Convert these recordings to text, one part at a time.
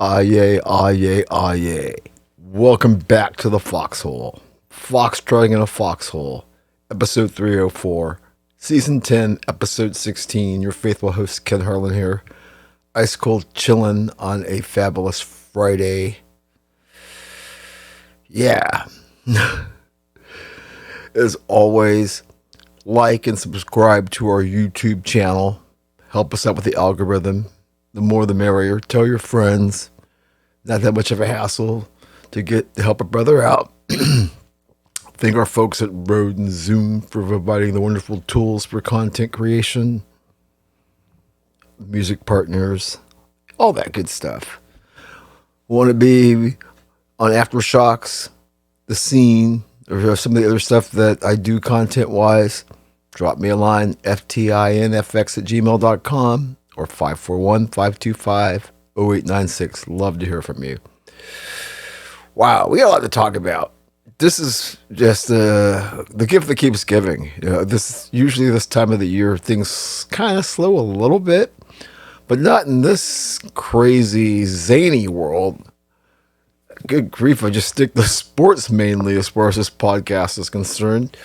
Aye, aye, aye. Welcome back to the Foxhole. Foxtrotting in a Foxhole. Episode 304. Season 10, Episode 16. Your faithful host, Ken Harlan here. Ice cold chillin' on a fabulous Friday. Yeah. As always, like and subscribe to our YouTube channel. Help us out with the algorithm. The more the merrier. Tell your friends. Not that much of a hassle to help a brother out. Thank our folks at Rode and Zoom for providing the wonderful tools for content creation, music partners, all that good stuff. Want to be on Aftershocks, The Scene, or some of the other stuff that I do content-wise? Drop me a line, FTINFX@gmail.com or 541-525-0896. Love to hear from you. Wow, we got a lot to talk about. This is just the gift that keeps giving. Usually this time of the year, things kind of slow a little bit, but not in this crazy, zany world. Good grief, I just stick to sports mainly as far as this podcast is concerned.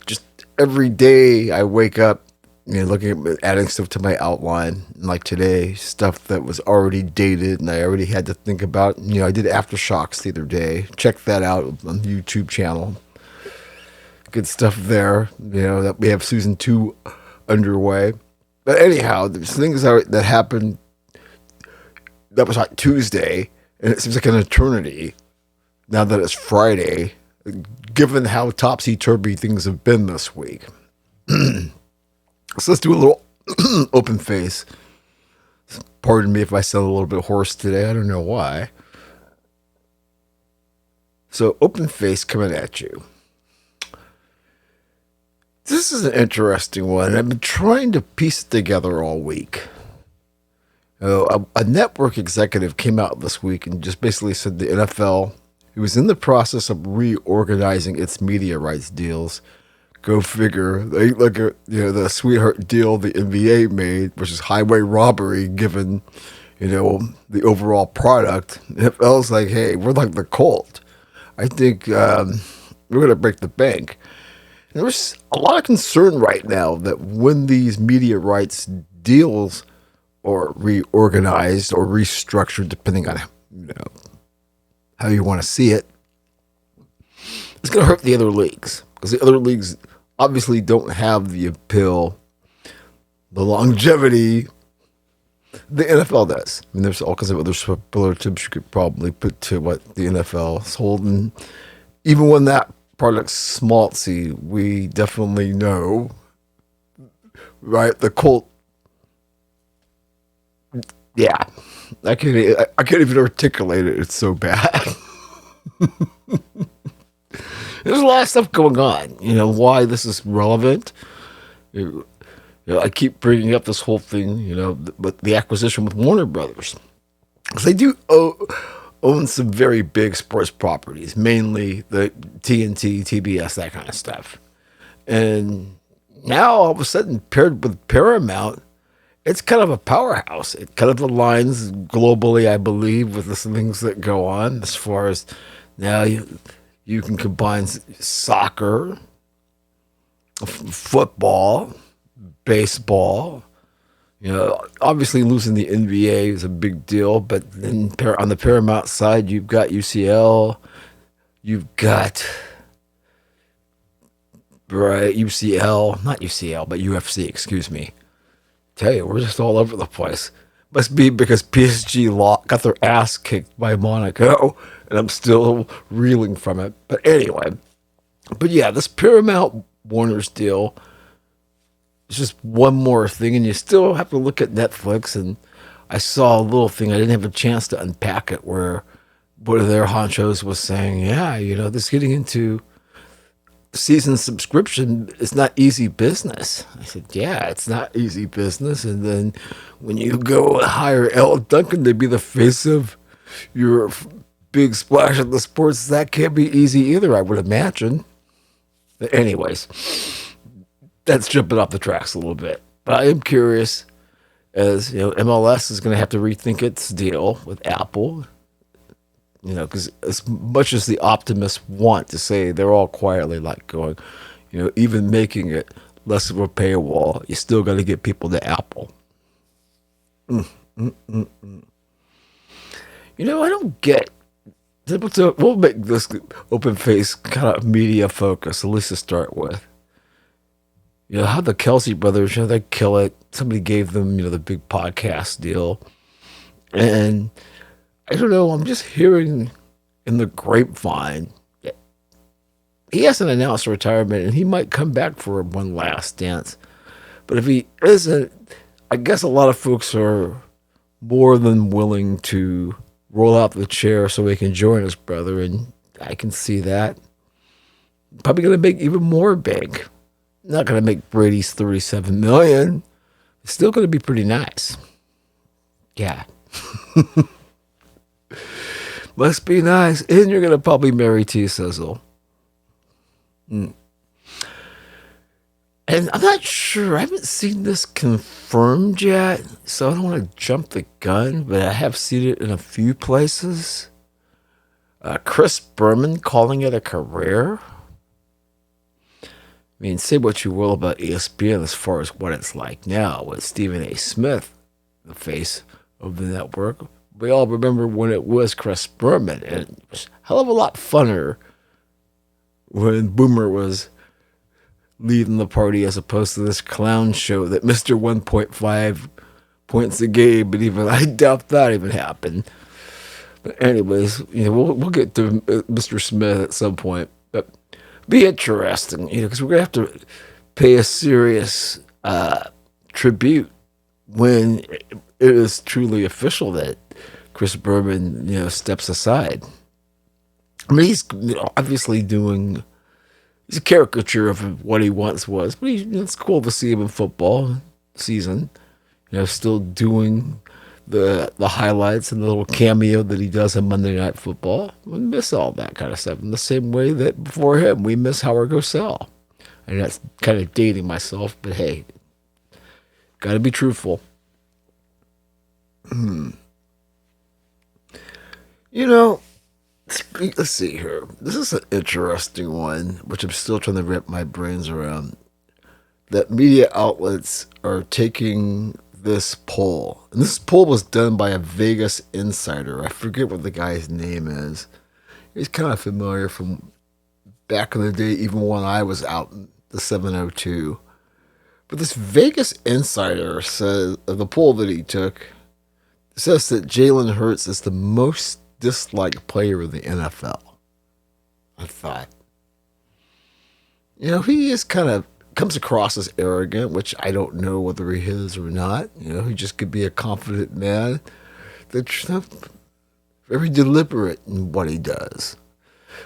Just every day I wake up, looking at adding stuff to my outline. And like today, stuff that was already dated and I already had to think about. I did Aftershocks the other day. Check that out on the YouTube channel. Good stuff there. That we have season 2 underway. But anyhow, there's things that happened that was on Tuesday, and it seems like an eternity now that it's Friday, given how topsy-turvy things have been this week. So let's do a little open face. Pardon me if I sound a little bit hoarse today. I don't know why. So open face coming at you. This is an interesting one. I've been trying to piece it together all week. A network executive came out this week and just basically said the NFL, who was in the process of reorganizing its media rights deals. Go figure. They look at the sweetheart deal the NBA made, which is highway robbery, given the overall product. NFL's like, hey, we're like the Colt. I think we're gonna break the bank. And there's a lot of concern right now that when these media rights deals are reorganized or restructured, depending on how you want to see it, it's gonna hurt the other leagues. Because the other leagues obviously don't have the appeal, the longevity the NFL does. I mean, there's all kinds of other superlatives you could probably put to what the NFL is holding. Even when that product's schmaltzy, we definitely know, right? The Colt, yeah. I can't even articulate it. It's so bad. There's a lot of stuff going on. Why this is relevant. I keep bringing up this whole thing, but the acquisition with Warner Brothers. Because they do own some very big sports properties, mainly the TNT, TBS, that kind of stuff. And now, all of a sudden, paired with Paramount, it's kind of a powerhouse. It kind of aligns globally, I believe, with the things that go on as far as now you can combine soccer, football, baseball. Obviously losing the NBA is a big deal, but then on the Paramount side, you've got UCL, you've got UCL, not UCL, but UFC, excuse me. Tell you, we're just all over the place. Must be because PSG got their ass kicked by Monaco, and I'm still reeling from it. But anyway, yeah, this Paramount Warner's deal is just one more thing, and you still have to look at Netflix. And I saw a little thing, I didn't have a chance to unpack it, where one of their honchos was saying, this getting into season subscription is not easy business. I said, yeah, it's not easy business. And then when you go hire L. Duncan to be the face of your big splash of the sports, that can't be easy either, I would imagine. But anyways, that's jumping off the tracks a little bit. But I am curious as MLS is going to have to rethink its deal with Apple. Because as much as the optimists want to say, they're all quietly like going, even making it less of a paywall, you still got to get people to Apple. I don't get. We'll make this open face kind of media focus, at least to start with. How the Kelsey brothers, they kill it. Somebody gave them, the big podcast deal. And I don't know, I'm just hearing in the grapevine, he hasn't announced retirement and he might come back for one last dance. But if he isn't, I guess a lot of folks are more than willing to roll out the chair so he can join his brother, and I can see that. Probably going to make even more bank. Not going to make Brady's $37 million. It's still going to be pretty nice. Yeah. Must be nice. And you're going to probably marry T-Sizzle. And I'm not sure. I haven't seen this confirmed yet, so I don't want to jump the gun, but I have seen it in a few places. Chris Berman calling it a career. I mean, say what you will about ESPN as far as what it's like now with Stephen A. Smith, the face of the network. We all remember when it was Chris Berman, and it was a hell of a lot funner when Boomer was leading the party as opposed to this clown show that Mr. 1.5 points a game, but even I doubt that even happened. But anyways, we'll get to Mr. Smith at some point, but be interesting, because we're gonna have to pay a serious tribute when it is truly official that Chris Berman, steps aside. I mean, he's obviously doing. He's a caricature of what he once was, but it's cool to see him in football season. Still doing the highlights and the little cameo that he does on Monday Night Football. We miss all that kind of stuff in the same way that before him, we miss Howard Cosell. And that's kind of dating myself, but hey, got to be truthful. Let's see here. This is an interesting one, which I'm still trying to wrap my brains around. That media outlets are taking this poll. And this poll was done by a Vegas insider. I forget what the guy's name is. He's kind of familiar from back in the day, even when I was out in the 702. But this Vegas insider says, the poll that he took, says that Jalen Hurts is the most disliked player in the NFL. I thought, he is kind of comes across as arrogant, which I don't know whether he is or not. He just could be a confident man that's very deliberate in what he does.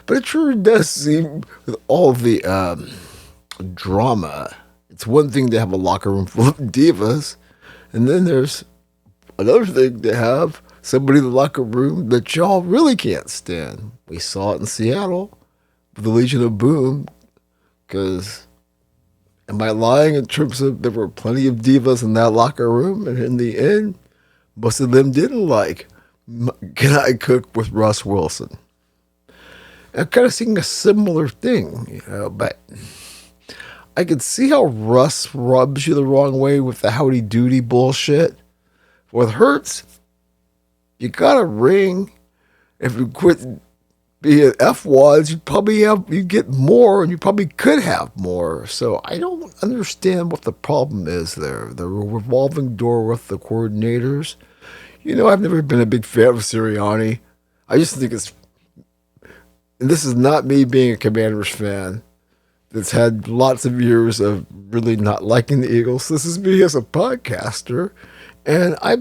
But it sure does seem, with all the drama, it's one thing to have a locker room full of divas, and then there's another thing to have somebody in the locker room that y'all really can't stand. We saw it in Seattle with the Legion of Boom, because am I lying in terms of there were plenty of divas in that locker room, and in the end, most of them didn't like Can I Cook with Russ Wilson. I'm kind of seeing a similar thing, but I could see how Russ rubs you the wrong way with the howdy doody bullshit. With Hurts, you got a ring. If you quit being F-wads, you'd get more, and you probably could have more. So I don't understand what the problem is there. The revolving door with the coordinators. I've never been a big fan of Sirianni. I just think and this is not me being a Commanders fan that's had lots of years of really not liking the Eagles. This is me as a podcaster. And I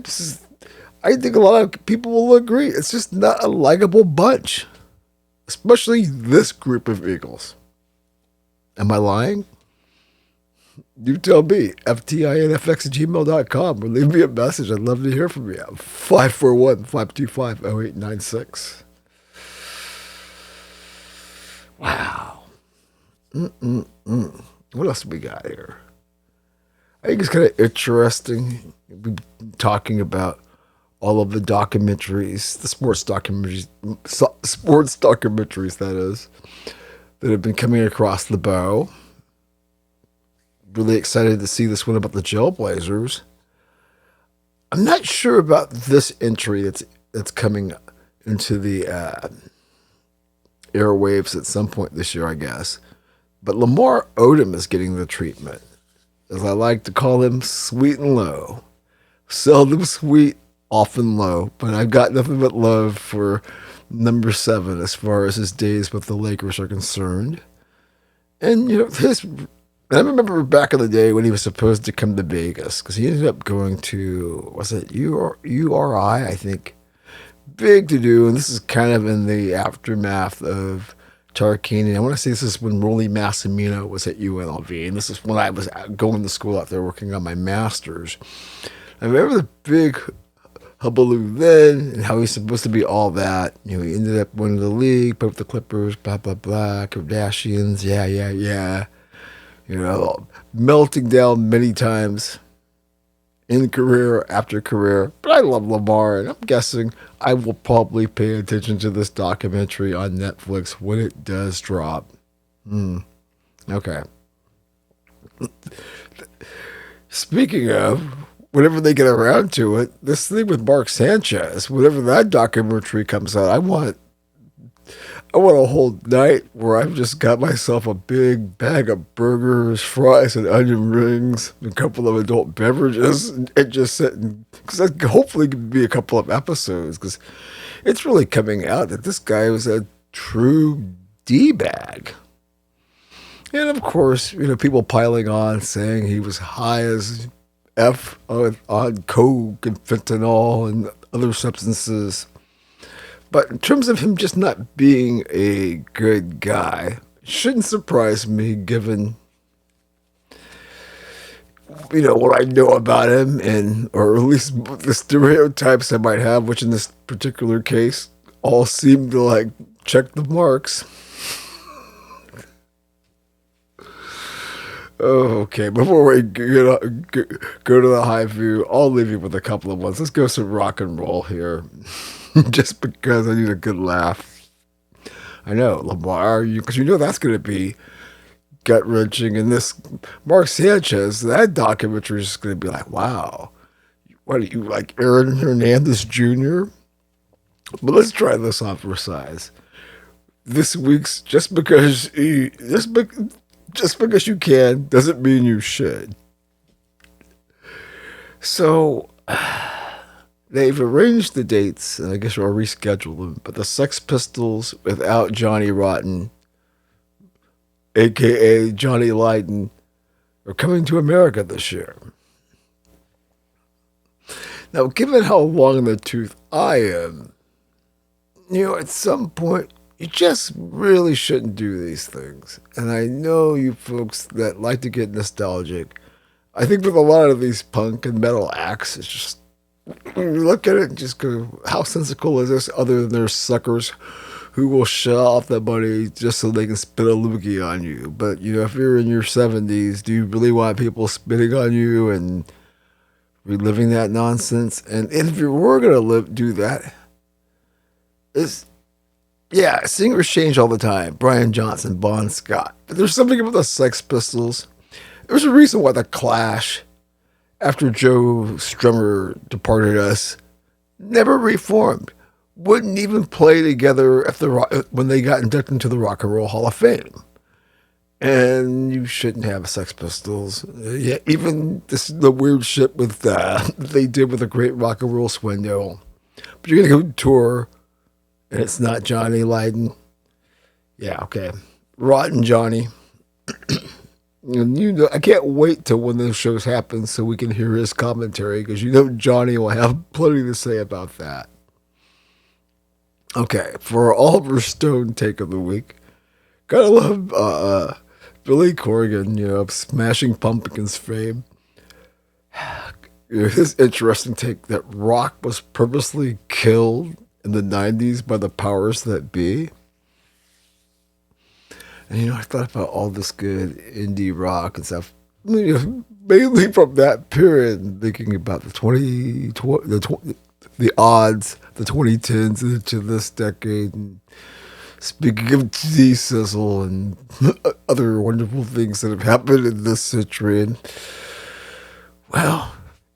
think a lot of people will agree. It's just not a likable bunch, especially this group of Eagles. Am I lying? You tell me. FTINFX@gmail.com or leave me a message. I'd love to hear from you. 541-525-0896. Wow. What else do we got here? I think it's kind of interesting. We've been talking about all of the documentaries, the sports documentaries, that is, that have been coming across the bow. Really excited to see this one about the Jailblazers. I'm not sure about this entry that's coming into the airwaves at some point this year, I guess. But Lamar Odom is getting the treatment, as I like to call him, sweet and low. Seldom sweet, often low. But I've got nothing but love for number 7 as far as his days with the Lakers are concerned. And, I remember back in the day when he was supposed to come to Vegas, because he ended up going to, was it URI, I think. Big to do, and this is kind of in the aftermath of Tarkanian. I want to say this is when Rolly Massimino was at UNLV, and this is when I was going to school out there working on my master's. I remember the big hubbub then, and how he's supposed to be all that. He ended up winning the league, put up the Clippers, blah, blah, blah, Kardashians, yeah. Melting down many times in career after career. But I love Lamar, and I'm guessing I will probably pay attention to this documentary on Netflix when it does drop. Okay. Speaking of, whenever they get around to it, this thing with Mark Sanchez, whenever that documentary comes out, I want a whole night where I've just got myself a big bag of burgers, fries, and onion rings, a couple of adult beverages, and just sitting, because that hopefully could be a couple of episodes, because it's really coming out that this guy was a true D-bag. And of course, people piling on saying he was high as F on coke and fentanyl and other substances. But in terms of him just not being a good guy, it shouldn't surprise me given, what I know about him, or at least the stereotypes I might have, which in this particular case all seem to check the marks. Okay, before we go to the high view, I'll leave you with a couple of ones. Let's go some rock and roll here. Just because I need a good laugh. I know, Lamar, because that's going to be gut-wrenching. And this Mark Sanchez, that documentary is going to be like, wow. What are you, like Aaron Hernandez Jr.? But let's try this on for size. This week's just because you can doesn't mean you should. So they've arranged the dates, and I guess I'll reschedule them. But the Sex Pistols without Johnny Rotten, a.k.a. Johnny Lydon, are coming to America this year. Now, given how long in the tooth I am, at some point, you just really shouldn't do these things. And I know you folks that like to get nostalgic. I think with a lot of these punk and metal acts, it's just, you look at it and just go, how sensical is this, other than there's suckers who will shell off that money just so they can spit a loogie on you. But, if you're in your 70s, do you really want people spitting on you and reliving that nonsense? And if you were going to do that, singers change all the time. Brian Johnson, Bon Scott. But there's something about the Sex Pistols. There's a reason why the Clash, after Joe Strummer departed us, never reformed. Wouldn't even play together when they got inducted into the Rock and Roll Hall of Fame. And you shouldn't have Sex Pistols. Yeah, even the weird shit with they did with the Great Rock and Roll Swindle. But you're going to go tour, and it's not Johnny Lydon. Yeah, okay. Rotten Johnny. And I can't wait till when those shows happen so we can hear his commentary, because Johnny will have plenty to say about that. Okay, for our Oliver Stone take of the week, gotta love Billy Corgan, of Smashing Pumpkins fame. His interesting take that rock was purposely killed in the 90s by the powers that be. And I thought about all this good indie rock and stuff. mainly from that period, thinking about the odds, the 2010s into this decade. And speaking of G Sizzle and other wonderful things that have happened in this century, and well,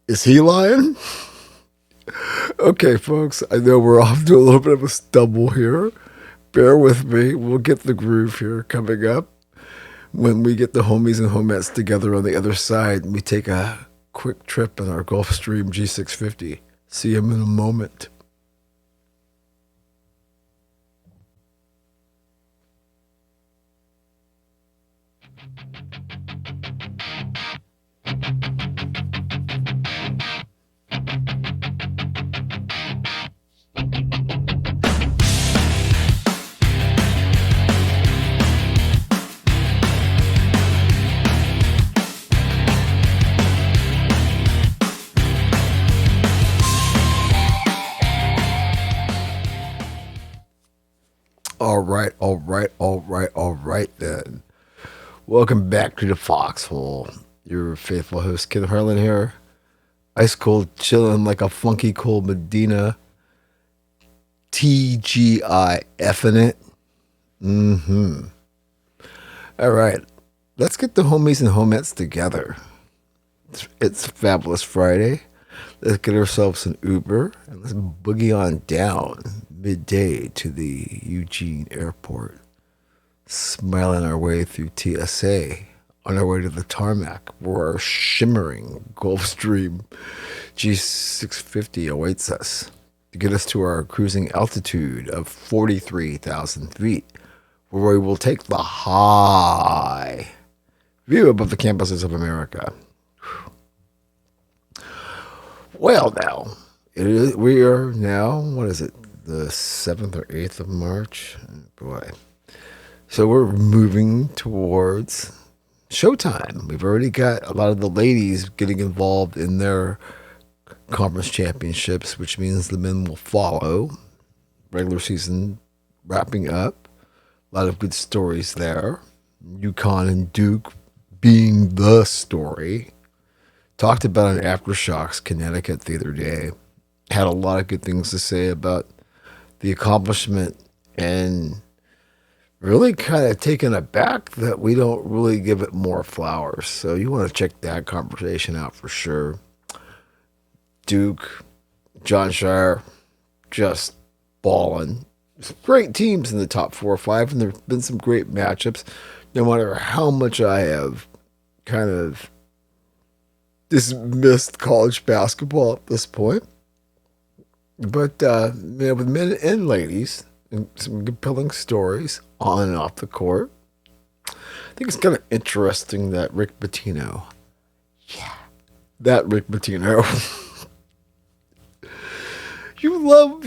is he lying? Okay, folks, I know we're off to a little bit of a stumble here. Bear with me. We'll get the groove here coming up when we get the homies and homettes together on the other side and we take a quick trip in our Gulfstream G650. See him in a moment. All right then. Welcome back to the Foxhole. Your faithful host, Ken Harlan here. Ice cold, chilling like a funky cold Medina. TGIF in it. All right. Let's get the homies and homettes together. It's Fabulous Friday. Let's get ourselves an Uber and let's boogie on down midday to the Eugene Airport. Smiling our way through TSA on our way to the tarmac where our shimmering Gulfstream G650 awaits us to get us to our cruising altitude of 43,000 feet, where we will take the high view above the campuses of America. Well, now, we are now, what is it, the 7th or 8th of March? Boy. So we're moving towards showtime. We've already got a lot of the ladies getting involved in their conference championships, which means the men will follow. Regular season wrapping up. A lot of good stories there. UConn and Duke being the story. Talked about an Aftershocks Connecticut the other day. Had a lot of good things to say about the accomplishment and really kind of taken aback that we don't really give it more flowers. So you want to check that conversation out for sure. Duke, John Shire, just balling. Great teams in the top 4 or 5, and there have been some great matchups. No matter how much I have kind of dismissed college basketball at this point. But with men and ladies, and some compelling stories on and off the court. I think it's kind of interesting that Rick Pitino. That Rick Pitino. You love,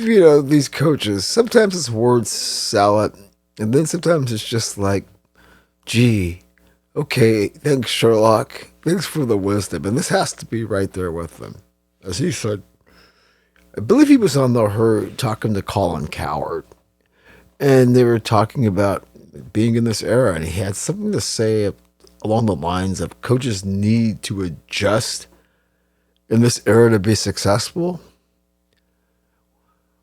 these coaches. Sometimes it's word salad, and then sometimes it's just like, gee, okay, thanks, Sherlock. Thanks for the wisdom. And this has to be right there with them. As he said, I believe he was on the herd talking to Colin Cowherd. And they were talking about being in this era, and he had something to say along the lines of coaches need to adjust in this era to be successful.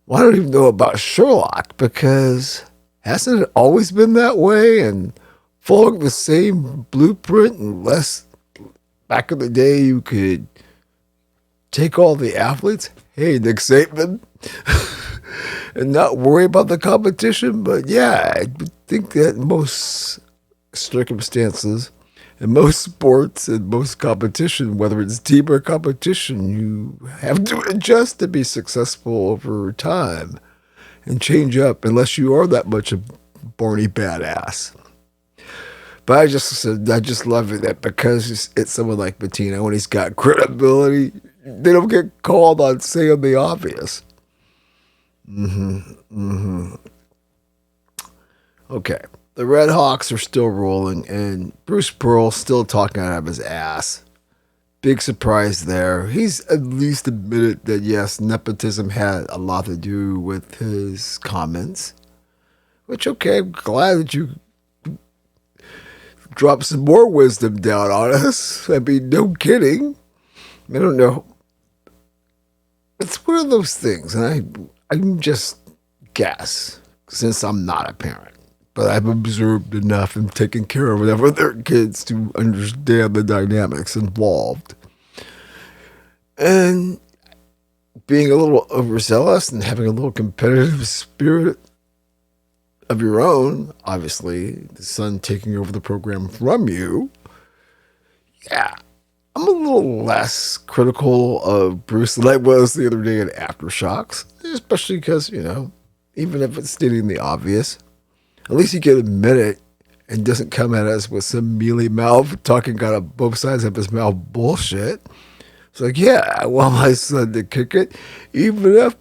Well, I don't even know about Sherlock, because hasn't it always been that way and following the same blueprint, unless back in the day you could take all the athletes, hey, Nick Saban, and not worry about the competition. But yeah, I think that in most circumstances, in most sports, and most competition, whether it's team or competition, you have to adjust to be successful over time and change up, unless you are that much a Barney badass. But I just love it that because it's someone like Pitino, when he's got credibility, they don't get called on saying the obvious. Okay. The Red Hawks are still rolling, and Bruce Pearl still talking out of his ass. Big surprise there. He's at least admitted that, yes, nepotism had a lot to do with his comments. Which, okay, I'm glad that you drop some more wisdom down on us. I mean, no kidding. I don't know. It's one of those things, and I'm just guess since I'm not a parent, but I've observed enough and taken care of enough of their kids to understand the dynamics involved. And being a little overzealous and having a little competitive spirit of your own, obviously, the son taking over the program from you, yeah, I'm a little less critical of Bruce than I was the other day in Aftershocks, especially because, even if it's stating the obvious, at least he can admit it and doesn't come at us with some mealy mouth talking out of both sides of his mouth bullshit. It's like, yeah, I want my son to kick it, even if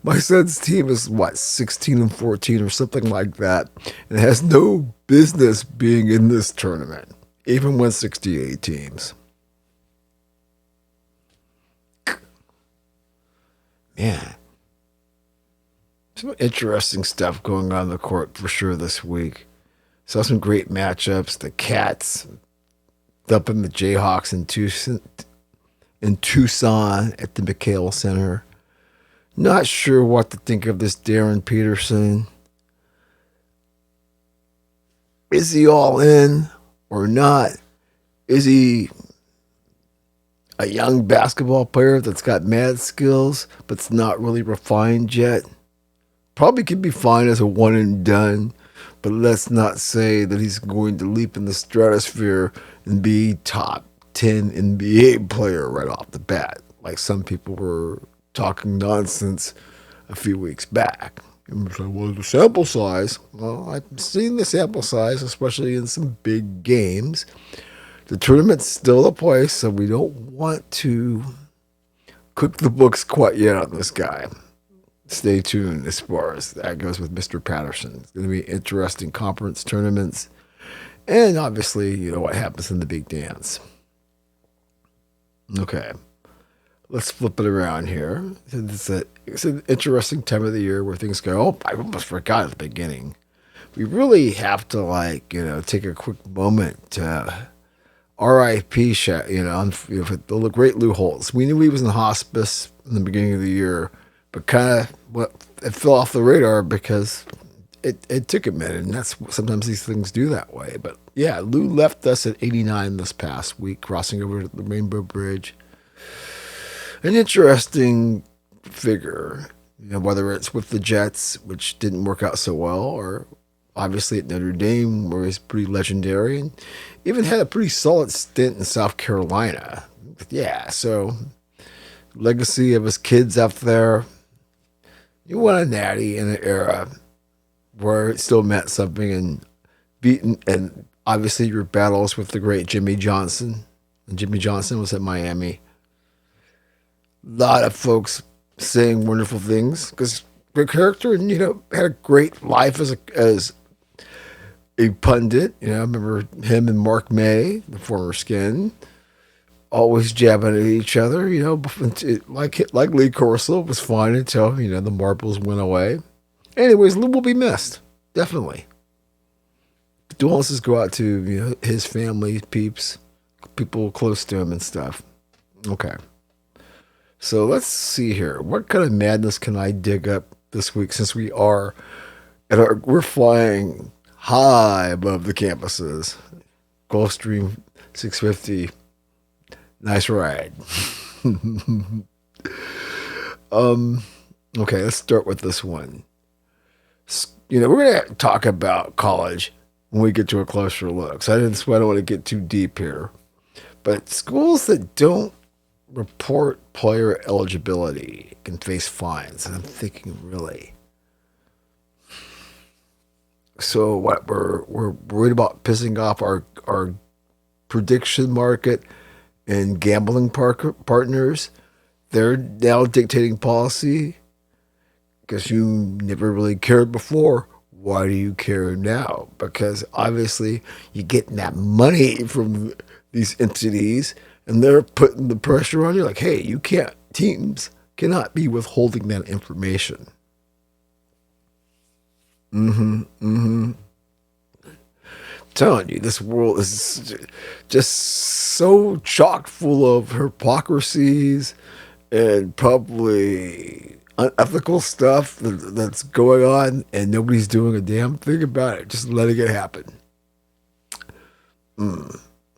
my son's team is, 16-14 or something like that, and has no business being in this tournament, even with 68 teams. Man, some interesting stuff going on in the court for sure this week. Saw some great matchups. The Cats dumping the Jayhawks in Tucson at the McHale Center. Not sure what to think of this Darren Peterson. Is he all in or not? Is he a young basketball player that's got mad skills but's not really refined yet? Probably could be fine as a one and done, but let's not say that he's going to leap in the stratosphere and be top 10 NBA player right off the bat, like some people were talking nonsense a few weeks back. And we're like, well, the sample size. Well, I've seen the sample size, especially in some big games. The tournament's still a place, so we don't want to cook the books quite yet on this guy. Stay tuned as far as that goes with Mr. Patterson. It's going to be interesting conference tournaments. And obviously, what happens in the big dance. Okay. Let's flip it around here. It's an interesting time of the year where things go, oh, I almost forgot at the beginning. We really have to, take a quick moment to RIP, for the great Lou Holtz. We knew he was in hospice in the beginning of the year, but kind of it fell off the radar because it took a minute, and that's sometimes these things do that way. But yeah, Lou left us at 89 this past week, crossing over the Rainbow Bridge. An interesting figure, whether it's with the Jets, which didn't work out so well, or obviously at Notre Dame, where he's pretty legendary, and even had a pretty solid stint in South Carolina. But yeah, so legacy of his kids up there. You won a natty in an era where it still meant something, and beaten, and obviously your battles with the great Jimmy Johnson. And Jimmy Johnson was at Miami. A lot of folks saying wonderful things because good character, and had a great life as a pundit. I remember him and Mark May, the former Skin, always jabbing at each other. Like Lee Corso was fine until the marbles went away. Anyways, Lou will be missed, definitely. Condolences go out to his family, peeps, people close to him and stuff. Okay. So let's see here. What kind of madness can I dig up this week since we're flying high above the campuses? Gulfstream 650. Nice ride. Okay, let's start with this one. We're going to talk about college when we get to a closer look. So I don't want to get too deep here. But schools that don't report player eligibility can face fines. And I'm thinking, really? So what, we're worried about pissing off our prediction market and gambling partners. They're now dictating policy because you never really cared before. Why do you care now? Because obviously you're getting that money from these entities, and they're putting the pressure on you like, hey, teams cannot be withholding that information. To telling you, this world is just so chock full of hypocrisies and probably unethical stuff that's going on, and nobody's doing a damn thing about it. Just letting it happen.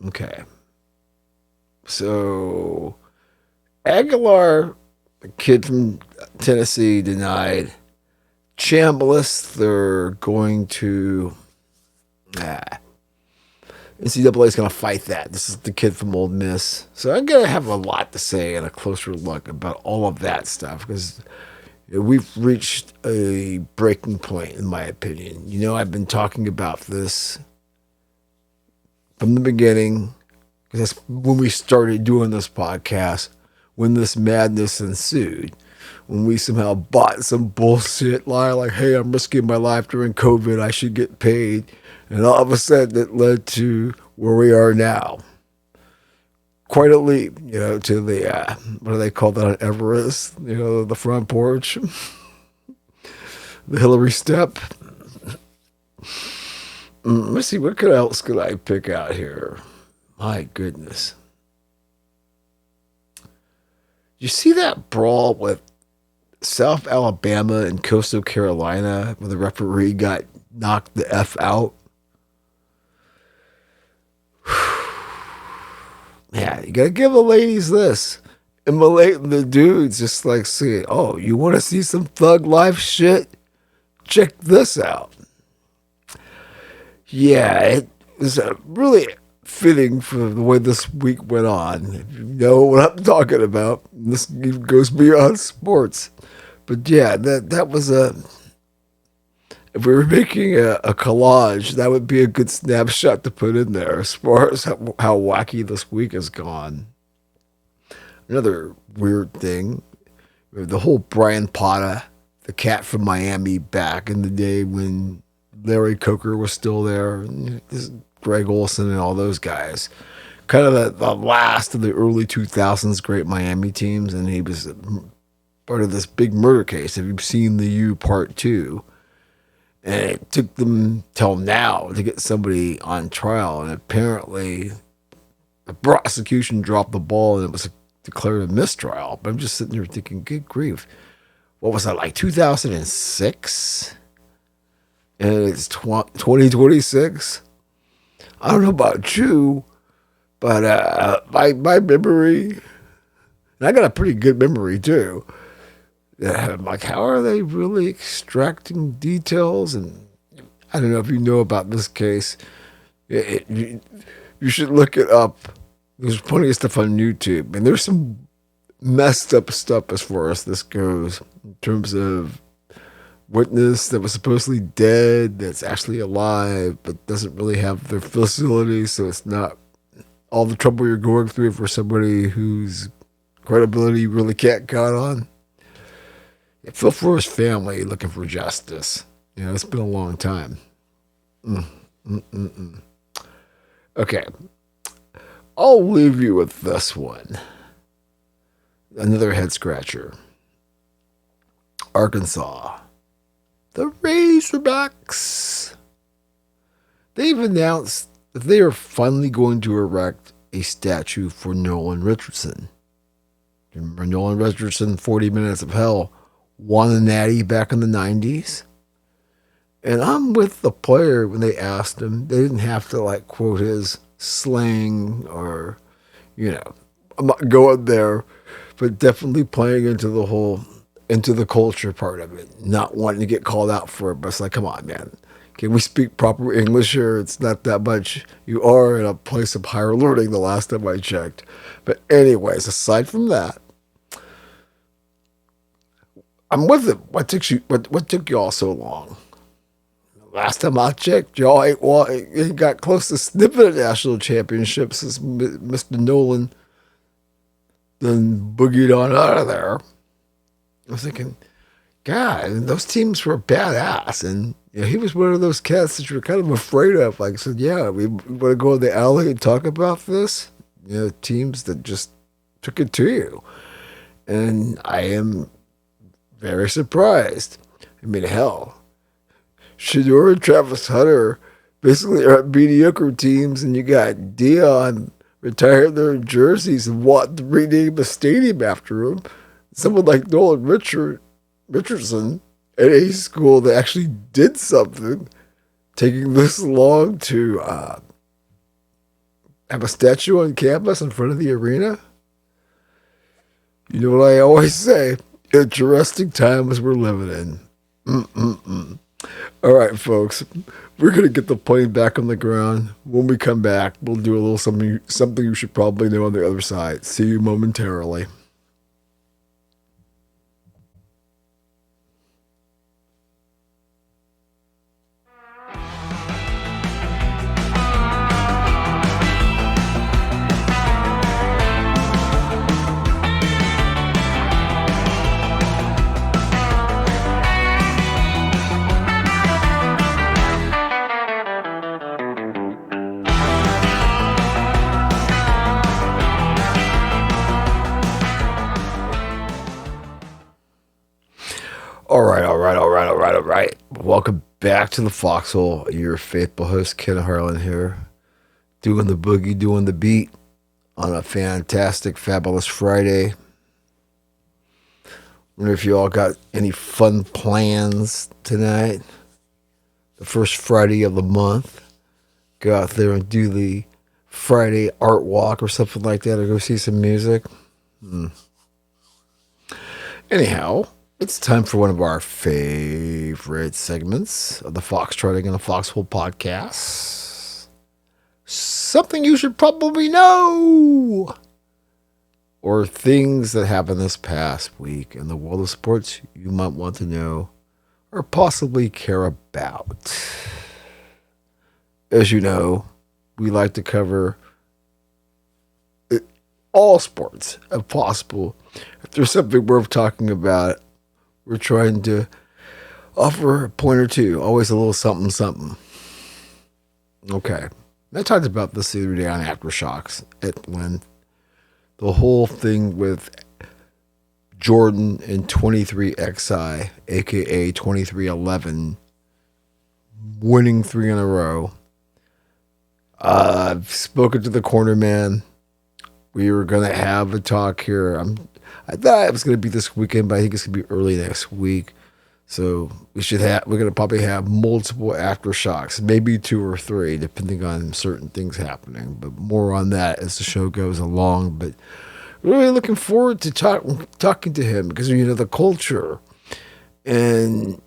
Okay. So, Aguilar, a kid from Tennessee, denied. Chambliss, they're going to... NCAA is going to fight that. This is the kid from Ole Miss. So I'm going to have a lot to say and a closer look about all of that stuff because we've reached a breaking point, in my opinion. You know, I've been talking about this from the beginning because that's when we started doing this podcast, when this madness ensued. When we somehow bought some bullshit lie like, hey, I'm risking my life during COVID, I should get paid. And all of a sudden it led to where we are now. Quite a leap, you know, to the, what do they call that on Everest? You know, the front porch. The Hillary step. Let's see, what else could I pick out here? My goodness. You see that brawl with South Alabama and Coastal Carolina where the referee got knocked the F out? Man, you gotta give the ladies this. And the dudes just like saying, oh, you want to see some thug life shit? Check this out. Yeah, it was really fitting for the way this week went on. If you know what I'm talking about, this goes beyond sports. But yeah, that was if we were making a collage, that would be a good snapshot to put in there as far as how wacky this week has gone. Another weird thing, the whole Brian Potta, the cat from Miami back in the day when Larry Coker was still there, Greg Olson and all those guys. Kind of the last of the early 2000s great Miami teams, and he was part of this big murder case. Have you seen the U Part 2? And it took them till now to get somebody on trial, and apparently the prosecution dropped the ball and it was declared a mistrial. But I'm just sitting there thinking, good grief. What was that, like 2006? And it's 2026? I don't know about you, but my memory, and I got a pretty good memory too. I'm like, how are they really extracting details? And I don't know if you know about this case. You should look it up. There's plenty of stuff on YouTube. And there's some messed up stuff as far as this goes in terms of witness that was supposedly dead that's actually alive but doesn't really have their facility, so it's not all the trouble you're going through for somebody whose credibility you really can't count on. I feel for his family looking for justice. You know, it's been a long time. Okay. I'll leave you with this one. Another head scratcher. Arkansas. The Razorbacks. They've announced that they are finally going to erect a statue for Nolan Richardson. Remember Nolan Richardson, 40 Minutes of Hell, won a natty back in the 90s? And I'm with the player when they asked him. They didn't have to, like, quote his slang or, you know, I'm not going there, but definitely playing into the culture part of it, not wanting to get called out for it. But it's like, come on, man. Can we speak proper English here? It's not that much. You are in a place of higher learning the last time I checked. But anyways, aside from that, I'm with it. What took y'all so long? Last time I checked, y'all ain't got close to sniffing a national championship since Mr. Nolan then boogied on out of there. I was thinking, God, those teams were badass. And you know, he was one of those cats that you were kind of afraid of. Like I said, yeah, we want to go in the alley and talk about this. You know, teams that just took it to you. And I am very surprised. I mean, hell, Shedeur and Travis Hunter basically are mediocre teams, and you got Dion retired their jerseys and want to rename the stadium after him. Someone like Nolan Richardson at a school that actually did something, taking this long to have a statue on campus in front of the arena. You know what I always say? Interesting times we're living in. Mm-mm-mm. All right, folks. We're going to get the plane back on the ground. When we come back, we'll do a little something you should probably know on the other side. See you momentarily. All right. Welcome back to the Foxhole. Your faithful host, Ken Harlan here, doing the boogie, doing the beat on a fantastic, fabulous Friday. Wonder if you all got any fun plans tonight. The first Friday of the month. Go out there and do the Friday art walk or something like that, or go see some music. Anyhow, it's time for one of our favorite segments of the Foxtrotting and the Foxhole podcast. Something you should probably know, or things that happened this past week in the world of sports you might want to know or possibly care about. As you know, we like to cover all sports if possible. If there's something worth talking about, we're trying to offer a point or two, always a little something, something. Okay. I talked about this the other day on Aftershocks when the whole thing with Jordan and 23XI, aka 2311, winning 3 in a row. I've spoken to the corner man. We were going to have a talk here. I thought it was going to be this weekend, but I think it's going to be early next week. So we're going to probably have multiple aftershocks, maybe 2 or 3, depending on certain things happening. But more on that as the show goes along. But really looking forward to talking to him because, you know, the culture and,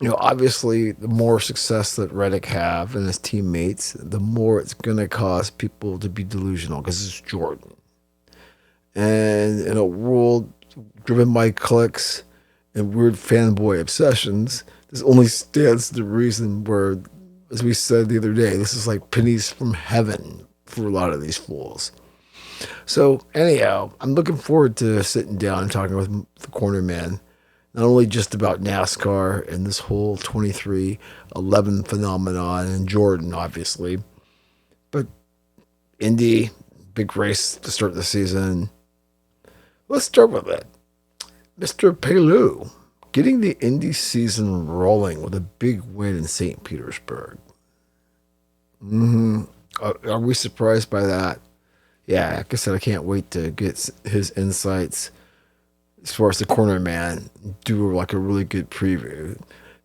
you know, obviously the more success that Reddick have and his teammates, the more it's going to cause people to be delusional because it's Jordan. And in a world driven by clicks and weird fanboy obsessions, this only stands to reason where, as we said the other day, this is like pennies from heaven for a lot of these fools. So anyhow, I'm looking forward to sitting down and talking with the corner man, not only just about NASCAR and this whole 2311 phenomenon and Jordan, obviously, but Indy, big race to start the season. Let's start with it. Mr. Pelou getting the Indy season rolling with a big win in St. Petersburg. Are we surprised by that? Yeah, like I said, I can't wait to get his insights as far as the corner man, do like a really good preview.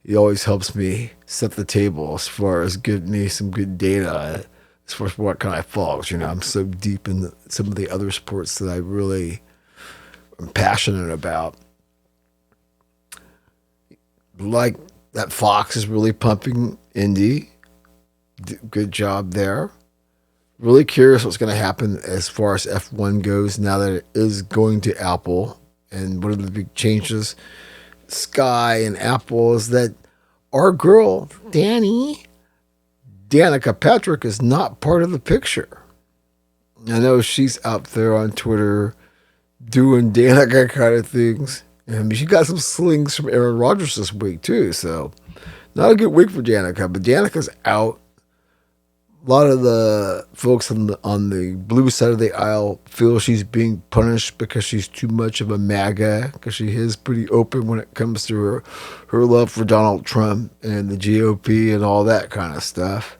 He always helps me set the table as far as giving me some good data as far as what kind of falls. You know, I'm so deep in some of the other sports that I really am passionate about. Like that Fox is really pumping Indy. Good job there. Really curious what's going to happen as far as F1 goes now that it is going to Apple. And one of the big changes, Sky and Apple, is that our girl, Danica Patrick, is not part of the picture. I know she's out there on Twitter doing Danica kind of things. And she got some slings from Aaron Rodgers this week, too. So, not a good week for Danica. But Danica's out. A lot of the folks on the blue side of the aisle feel she's being punished because she's too much of a MAGA, because she is pretty open when it comes to her love for Donald Trump and the GOP and all that kind of stuff.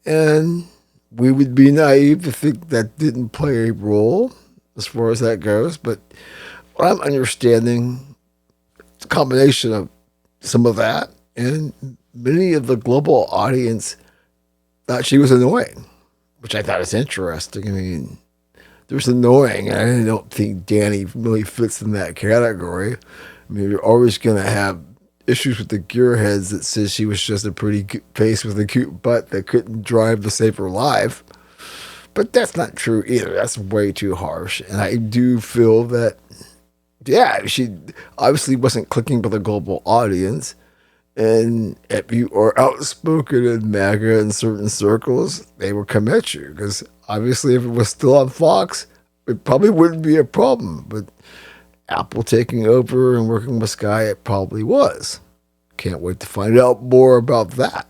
And we would be naive to think that didn't play a role as far as that goes. But what I'm understanding, it's a combination of some of that, and many of the global audience thought she was annoying, which I thought was interesting. I mean, there's annoying, and I don't think Danny really fits in that category. I mean, you're always going to have issues with the gearheads that says she was just a pretty face with a cute butt that couldn't drive to save her life. But that's not true either. That's way too harsh. And I do feel that, yeah, she obviously wasn't clicking with a global audience. And if you are outspoken in MAGA in certain circles, they will come at you. Because obviously, if it was still on Fox, it probably wouldn't be a problem. But Apple taking over and working with Sky, it probably was. Can't wait to find out more about that.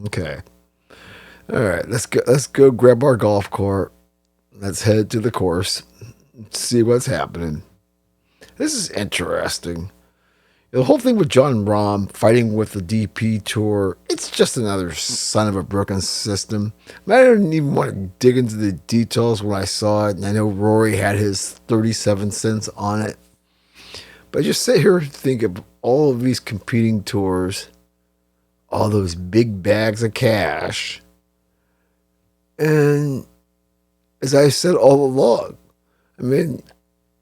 Okay. All right, let's go grab our golf cart. Let's head to the course. See what's happening. This is interesting. The whole thing with John Rahm fighting with the DP Tour, it's just another son of a broken system. I didn't even want to dig into the details when I saw it, and I know Rory had his 37 cents on it. But just sit here and think of all of these competing tours, all those big bags of cash, and as I said all along, I mean,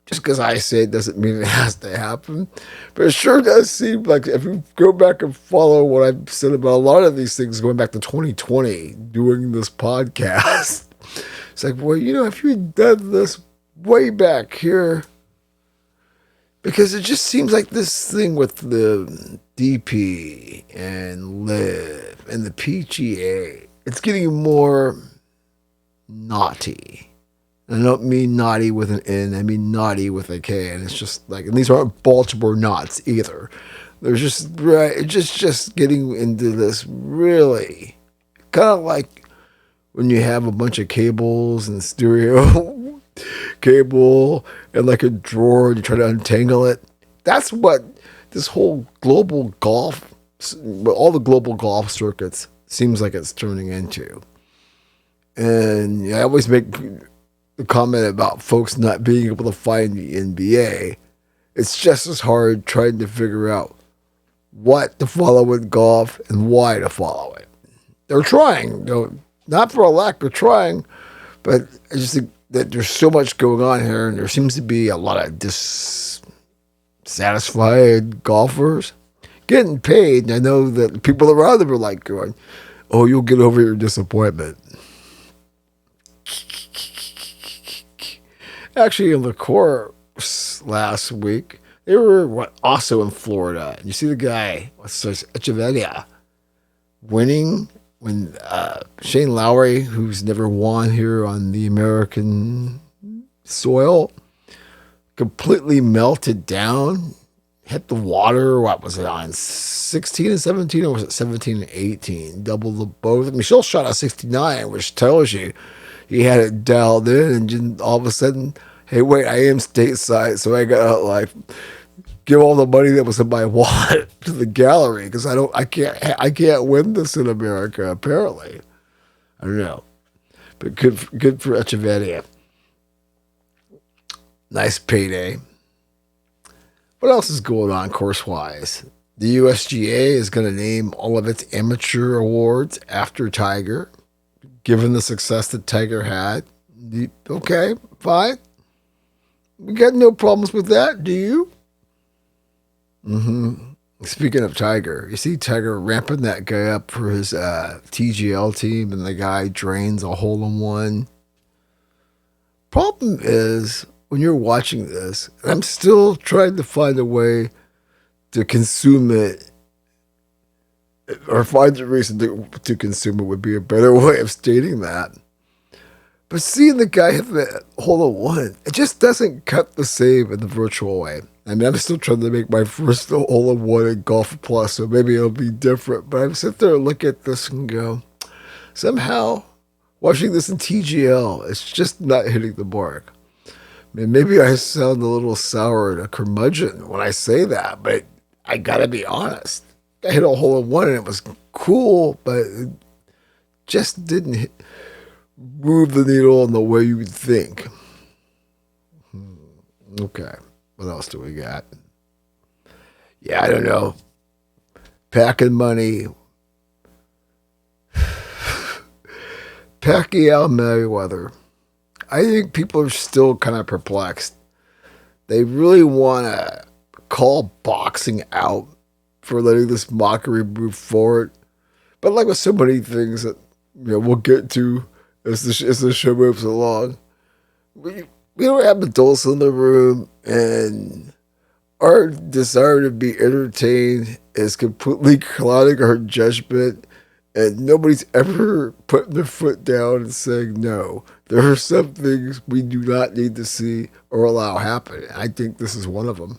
just because I say it doesn't mean it has to happen. But it sure does seem like if you go back and follow what I've said about a lot of these things going back to 2020, doing this podcast, it's like, well, you know, if you had done this way back here, because it just seems like this thing with the DP and Live and the PGA, it's getting more naughty. And I don't mean naughty with an N, I mean naughty with a K. And it's just like, and these aren't Baltimore knots either. There's just, right, it's just getting into this really kind of like when you have a bunch of cables and stereo cable and like a drawer and you try to untangle it. That's what this whole global golf, all the global golf circuits seems like it's turning into. And I always make the comment about folks not being able to find the NBA. It's just as hard trying to figure out what to follow in golf and why to follow it. They're trying, not for a lack of trying, but I just think that there's so much going on here, and there seems to be a lot of dissatisfied golfers getting paid. And I know that people around them are like going, "Oh, you'll get over your disappointment." Actually, in the course last week, they were also in Florida. You see the guy, Echeverria, winning when Shane Lowry, who's never won here on the American soil, completely melted down, hit the water. What was it on 16 and 17, or was it 17 and 18? Double the both. Michelle shot a 69, which tells you he had it dialed in, and then all of a sudden, hey, wait, I am stateside, so I gotta like give all the money that was in my wallet to the gallery because I can't win this in America. Apparently, I don't know, but good for Echeverria. Nice payday. What else is going on course wise? The USGA is going to name all of its amateur awards after Tiger, given the success that Tiger had. Okay, fine. We got no problems with that, do you? Speaking of Tiger, you see Tiger ramping that guy up for his TGL team, and the guy drains a hole-in-one. Problem is, when you're watching this, and I'm still trying to find a way to consume it, or find a reason to consume it would be a better way of stating that. But seeing the guy hit the hole-in-one, it just doesn't cut the same in the virtual way. I mean, I'm still trying to make my first hole-in-one in Golf Plus, so maybe it'll be different. But I'm sitting there and look at this and go, somehow, watching this in TGL, it's just not hitting the mark. I mean, maybe I sound a little sour and a curmudgeon when I say that, but I gotta be honest. I hit a hole-in-one and it was cool, but it just didn't move the needle in the way you would think. Okay, what else do we got? Yeah, I don't know. Packing money. Pacquiao Mayweather. I think people are still kind of perplexed. They really want to call boxing out for letting this mockery move forward. But like with so many things that we'll get to as the show moves along, we don't have adults in the room, and our desire to be entertained is completely clouding our judgment, and nobody's ever putting their foot down and saying no. There are some things we do not need to see or allow happen. I think this is one of them.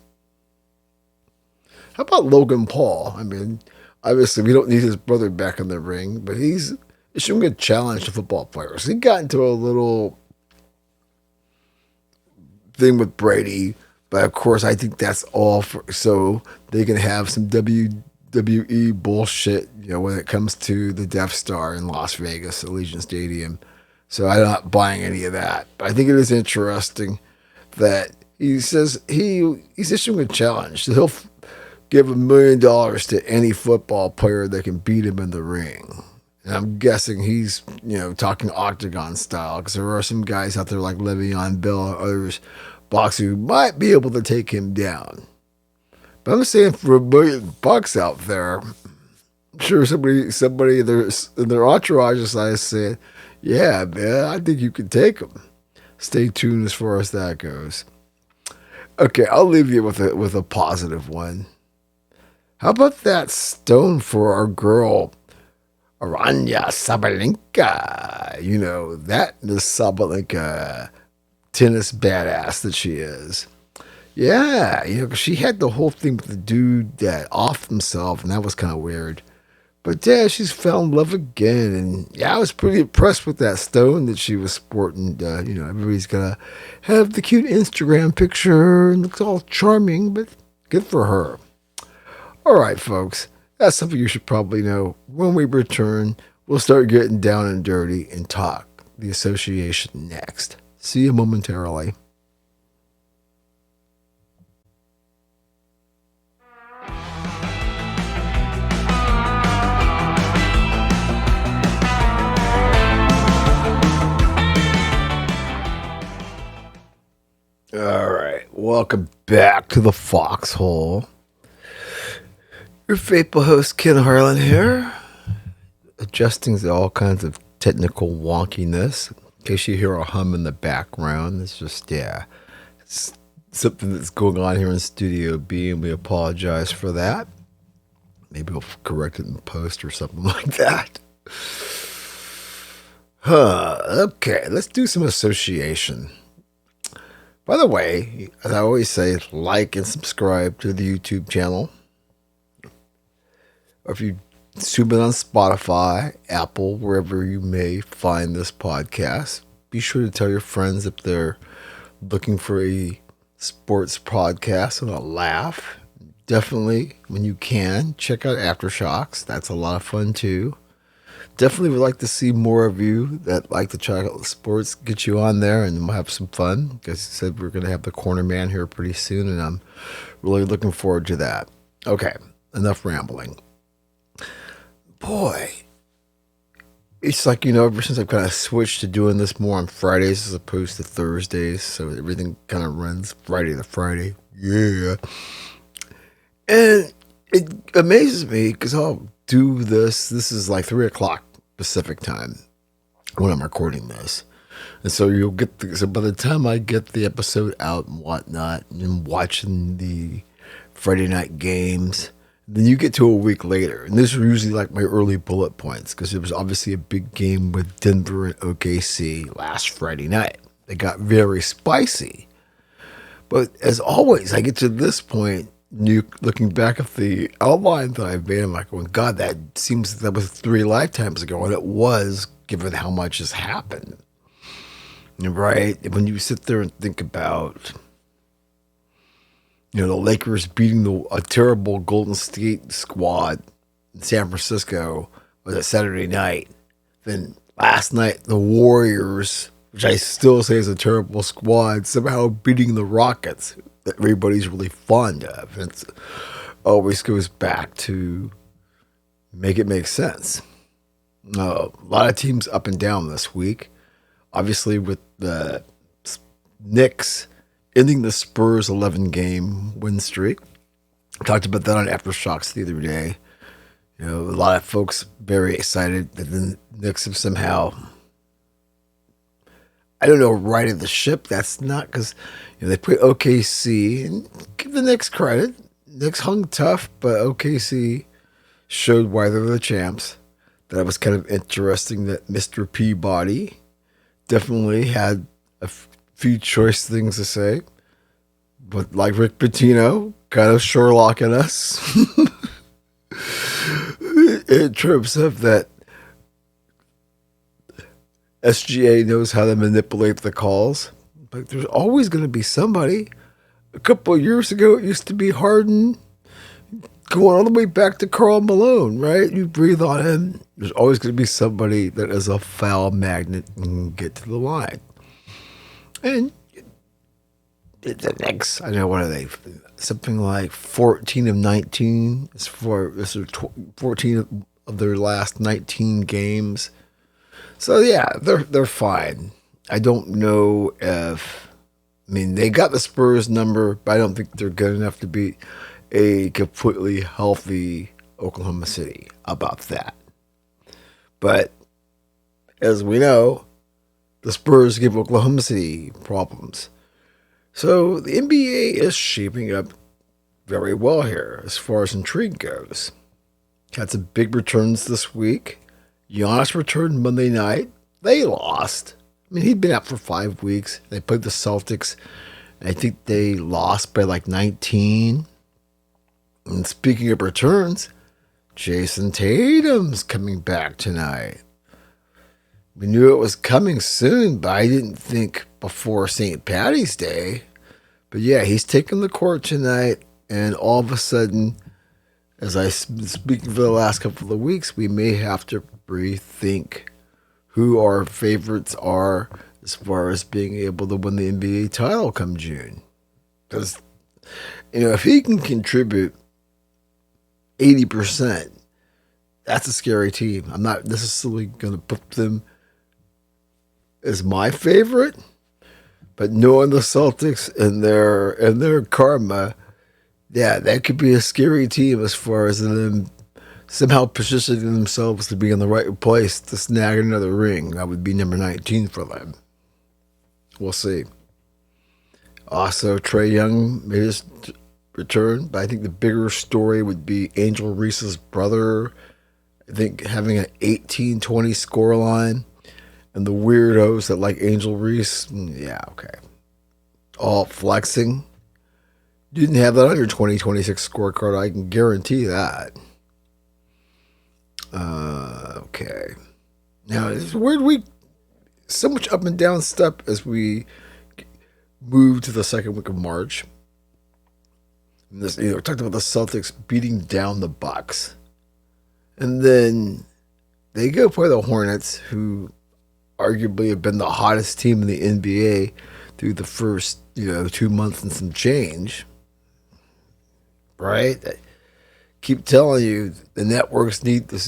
How about Logan Paul? I mean, obviously we don't need his brother back in the ring, but he's issuing a challenge to football players. He got into a little thing with Brady, but of course I think that's all so they can have some WWE bullshit, when it comes to the Death Star in Las Vegas, Allegiant Stadium. So I'm not buying any of that. But I think it is interesting that he says he's issuing a challenge. So he'll give $1 million to any football player that can beat him in the ring. And I'm guessing he's, talking octagon style, because there are some guys out there like Le'Veon Bell and others boxing who might be able to take him down. But I'm saying for $1 million out there, I'm sure somebody in their entourage is saying, yeah, man, I think you can take him. Stay tuned as far as that goes. Okay, I'll leave you with a positive one. How about that stone for our girl, Aranya Sabalenka? That is Sabalenka tennis badass that she is. Yeah, she had the whole thing with the dude that offed himself, and that was kind of weird. But yeah, she's found love again, and yeah, I was pretty impressed with that stone that she was sporting. Everybody's gonna have the cute Instagram picture and looks all charming, but good for her. All right, folks, that's something you should probably know. When we return, we'll start getting down and dirty and talk the association next. See you momentarily. All right, welcome back to the Foxhole. Your faithful host, Ken Harlan here, adjusting to all kinds of technical wonkiness. In case you hear a hum in the background, it's just, it's something that's going on here in Studio B, and we apologize for that. Maybe we'll correct it in post or something like that. Okay, let's do some association. By the way, as I always say, like and subscribe to the YouTube channel. Or if you tune in on Spotify, Apple, wherever you may find this podcast, be sure to tell your friends if they're looking for a sports podcast and a laugh. Definitely, when you can, check out Aftershocks. That's a lot of fun too. Definitely would like to see more of you that like to check out sports, get you on there, and we'll have some fun. As I said, we're going to have the corner man here pretty soon, and I'm really looking forward to that. Okay, enough rambling. Boy, it's like, ever since I've kind of switched to doing this more on Fridays as opposed to Thursdays, so everything kind of runs Friday to Friday. Yeah. And it amazes me because I'll do this. This is like 3 o'clock Pacific time when I'm recording this. And so you'll get so by the time I get the episode out and whatnot, and watching the Friday night games, Then you get to a week later, and these are usually like my early bullet points because it was obviously a big game with Denver and OKC last Friday night. They got very spicy. But as always, I get to this point, looking back at the outline that I've made, I'm like, going, God, that seems that was 3 lifetimes ago, and it was, given how much has happened. Right? When you sit there and think about, the Lakers beating a terrible Golden State squad in San Francisco was a Saturday night. Then last night, the Warriors, which I still say is a terrible squad, somehow beating the Rockets that everybody's really fond of. And it always goes back to make it make sense. A lot of teams up and down this week. Obviously, with the Knicks ending the Spurs 11-game win streak. I talked about that on Aftershocks the other day. A lot of folks very excited that the Knicks have somehow, I don't know, righted the ship. That's not because they played OKC, and give the Knicks credit. Knicks hung tough, but OKC showed why they're the champs. That was kind of interesting that Mr. Peabody definitely had a few choice things to say, but like Rick Pitino, kind of Sherlocking us in terms of that SGA knows how to manipulate the calls. But there's always going to be somebody. A couple of years ago, it used to be Harden, going all the way back to Karl Malone, right? You breathe on him. There's always going to be somebody that is a foul magnet and can get to the line. And the Knicks, I know, what are they? Something like 14 of 19. This is 14 of their last 19 games. So yeah, they're fine. I don't know they got the Spurs number, but I don't think they're good enough to beat a completely healthy Oklahoma City. About that. But as we know, the Spurs give Oklahoma City problems. So the NBA is shaping up very well here as far as intrigue goes. Had some big returns this week. Giannis returned Monday night. They lost. He'd been out for 5 weeks. They played the Celtics. And I think they lost by like 19. And speaking of returns, Jason Tatum's coming back tonight. We knew it was coming soon, but I didn't think before St. Paddy's Day. But yeah, he's taking the court tonight, and all of a sudden, as I've been speaking for the last couple of weeks, we may have to rethink who our favorites are as far as being able to win the NBA title come June. Because, if he can contribute 80%, that's a scary team. I'm not necessarily going to put them as my favorite, but knowing the Celtics and their karma, yeah, that could be a scary team as far as them somehow positioning themselves to be in the right place to snag another ring. That would be number 19 for them. We'll see. Also, Trae Young made his return, but I think the bigger story would be Angel Reese's brother, I think, having an 18-20 scoreline. And the weirdos that like Angel Reese, yeah, okay. All flexing. You didn't have that on your 2026 scorecard, I can guarantee that. Okay. Now, it's a weird week. So much up and down stuff as we move to the second week of March. And this, we talked about the Celtics beating down the Bucks. And then they go play the Hornets, who arguably have been the hottest team in the NBA through the first, 2 months and some change. Right? I keep telling you, the networks need to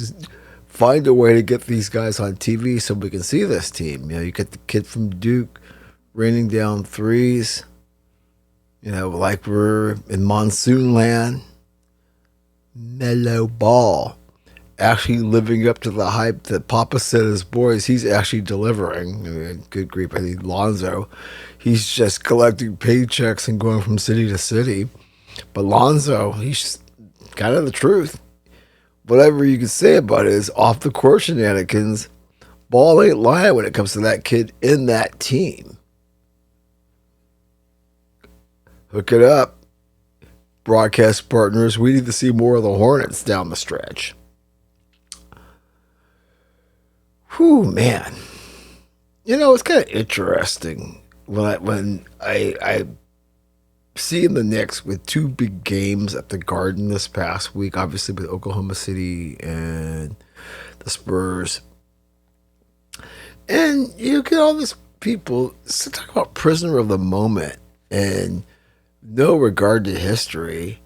find a way to get these guys on TV so we can see this team. You get the kid from Duke raining down threes, like we're in monsoon land. Mellow ball. Actually living up to the hype that Papa said his boys, he's actually delivering. Good grief, I think Lonzo, he's just collecting paychecks and going from city to city. But Lonzo, he's kind of the truth. Whatever you can say about it is off the court shenanigans. Ball ain't lying when it comes to that kid in that team. Hook it up, broadcast partners. We need to see more of the Hornets down the stretch. Whew, man. You know, it's kind of interesting when I seeing the Knicks with two big games at the Garden this past week, obviously with Oklahoma City and the Spurs. And you get all these people talk about prisoner of the moment and no regard to history.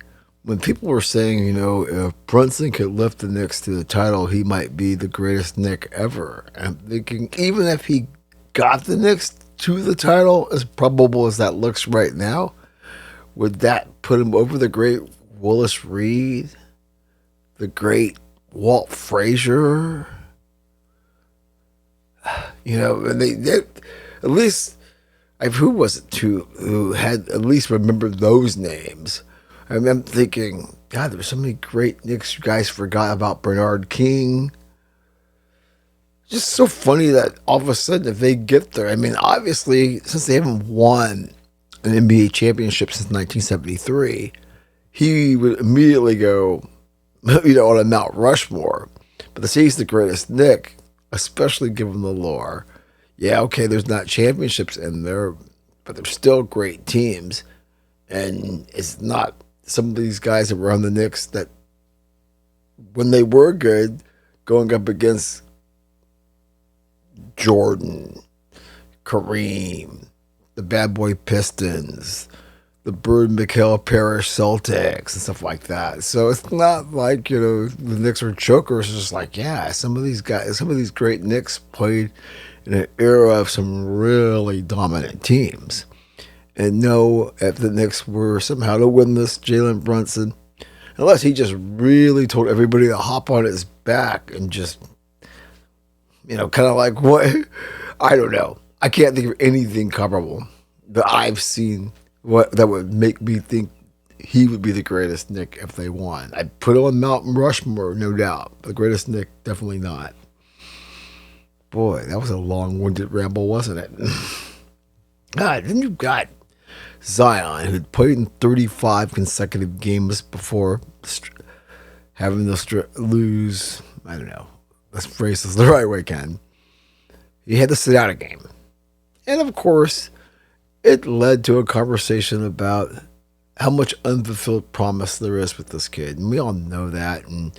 When people were saying, you know, if Brunson could lift the Knicks to the title, he might be the greatest Knick ever. And I'm thinking, even if he got the Knicks to the title, as probable as that looks right now, would that put him over the great Willis Reed, the great Walt Frazier? You know, and they at least, who was it who had at least remembered those names? I mean, I'm thinking, God, there were so many great Knicks. You guys forgot about Bernard King. Just so funny that all of a sudden, if they get there, I mean, obviously, since they haven't won an NBA championship since 1973, he would immediately go, you know, on a Mount Rushmore. But to say he's the greatest Knick, especially given the lore, yeah, okay, there's not championships in there, but they're still great teams. And it's not some of these guys that were on the Knicks that, when they were good, going up against Jordan, Kareem, the Bad Boy Pistons, the Bird Mikhail Parrish Celtics, and stuff like that. So it's not like, you know, the Knicks are chokers. It's just like, yeah, some of these guys, some of these great Knicks played in an era of some really dominant teams. And no, if the Knicks were somehow to win this, Jalen Brunson, unless he just really told everybody to hop on his back and just, you know, kind of like what, I don't know. I can't think of anything comparable that I've seen that would make me think he would be the greatest Knick if they won. I'd put him on Mount Rushmore, no doubt. The greatest Knick, definitely not. Boy, that was a long-winded ramble, wasn't it? God, then you've got Zion, who'd played in 35 consecutive games before having to lose, I don't know, let's phrase this the right way, Ken. He had to sit out a game. And of course, it led to a conversation about how much unfulfilled promise there is with this kid. And we all know that. And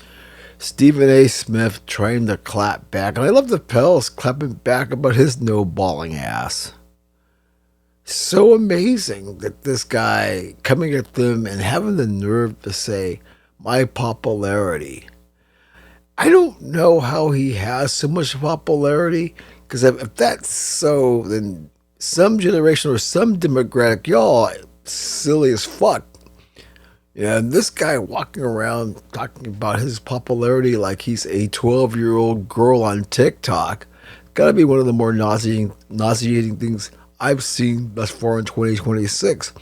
Stephen A. Smith trying to clap back. And I love the Pels clapping back about his no-balling ass. So amazing that this guy coming at them and having the nerve to say, my popularity. I don't know how he has so much popularity, because if that's so, then some generation or some demographic, y'all silly as fuck. Yeah, and this guy walking around talking about his popularity like he's a 12-year-old girl on TikTok, gotta be one of the more nauseating things I've seen thus far in 2026.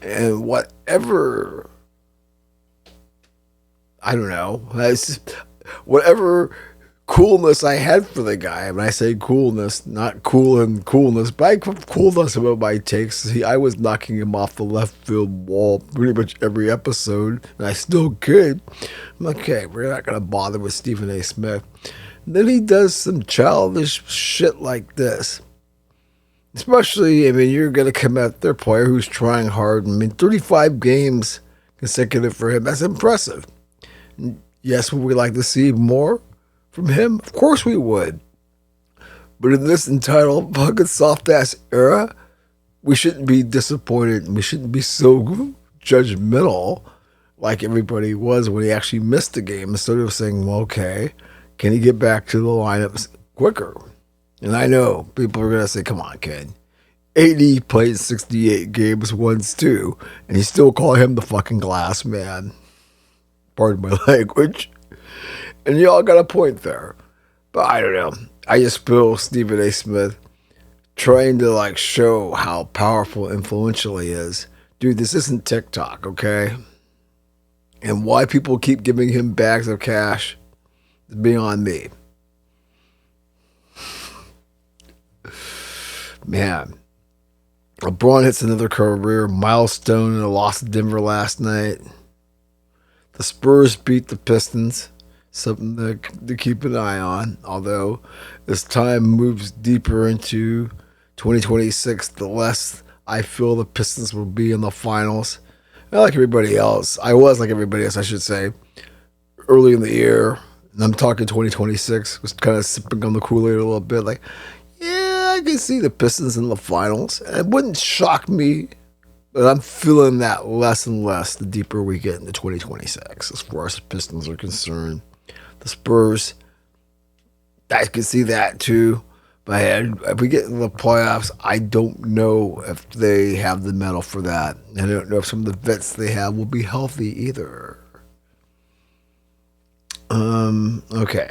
And whatever, I don't know, whatever coolness I had for the guy, and I say coolness, not cool and coolness, but I have coolness about my takes. See, I was knocking him off the left field wall pretty much every episode, and I still could. I'm like, okay, we're not going to bother with Stephen A. Smith. And then he does some childish shit like this. Especially, I mean, you're going to come at their player who's trying hard. I mean, 35 games consecutive for him, that's impressive. And yes, would we like to see more from him? Of course we would. But in this entitled fucking soft-ass era, we shouldn't be disappointed and we shouldn't be so judgmental like everybody was when he actually missed the game, instead of saying, well, okay, can he get back to the lineups quicker? And I know people are going to say, come on, kid. AD played 68 games once too, and you still call him the fucking glass man. Pardon my language. And y'all got a point there. But I don't know. I just feel Stephen A. Smith trying to like show how powerful, influential he is. Dude, this isn't TikTok, okay? And why people keep giving him bags of cash is beyond me. Man, LeBron hits another career milestone in a loss to Denver last night. The Spurs beat the Pistons, something to keep an eye on. Although, as time moves deeper into 2026, the less I feel the Pistons will be in the finals. Like everybody else, I was like everybody else, I should say, early in the year, and I'm talking 2026, was kind of sipping on the Kool-Aid a little bit, like, yeah, I can see the Pistons in the finals. And it wouldn't shock me, but I'm feeling that less and less the deeper we get into 2026 as far as the Pistons are concerned. The Spurs, I can see that too. But if we get in the playoffs, I don't know if they have the mettle for that. I don't know if some of the vets they have will be healthy either. Okay.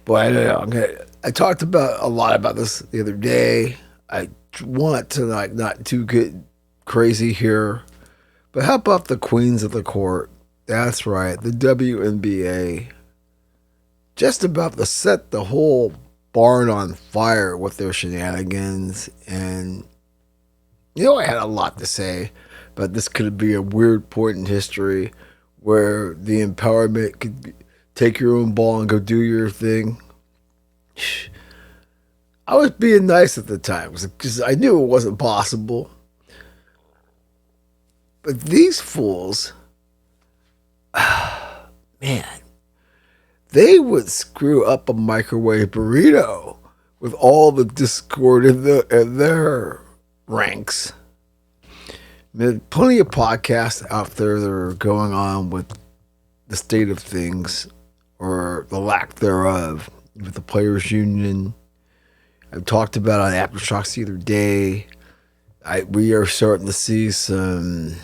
Boy, I don't know. I talked about a lot about this the other day. I want to not too get crazy here, but how about the queens of the court? That's right, the WNBA. Just about to set the whole barn on fire with their shenanigans. And, I had a lot to say, but this could be a weird point in history where the empowerment could take your own ball and go do your thing. I was being nice at the time because I knew it wasn't possible. But these fools, man, they would screw up a microwave burrito with all the discord in their ranks. There's plenty of podcasts out there that are going on with the state of things or the lack thereof with the players' union. I've talked about on Aftershocks the other day. We are starting to see some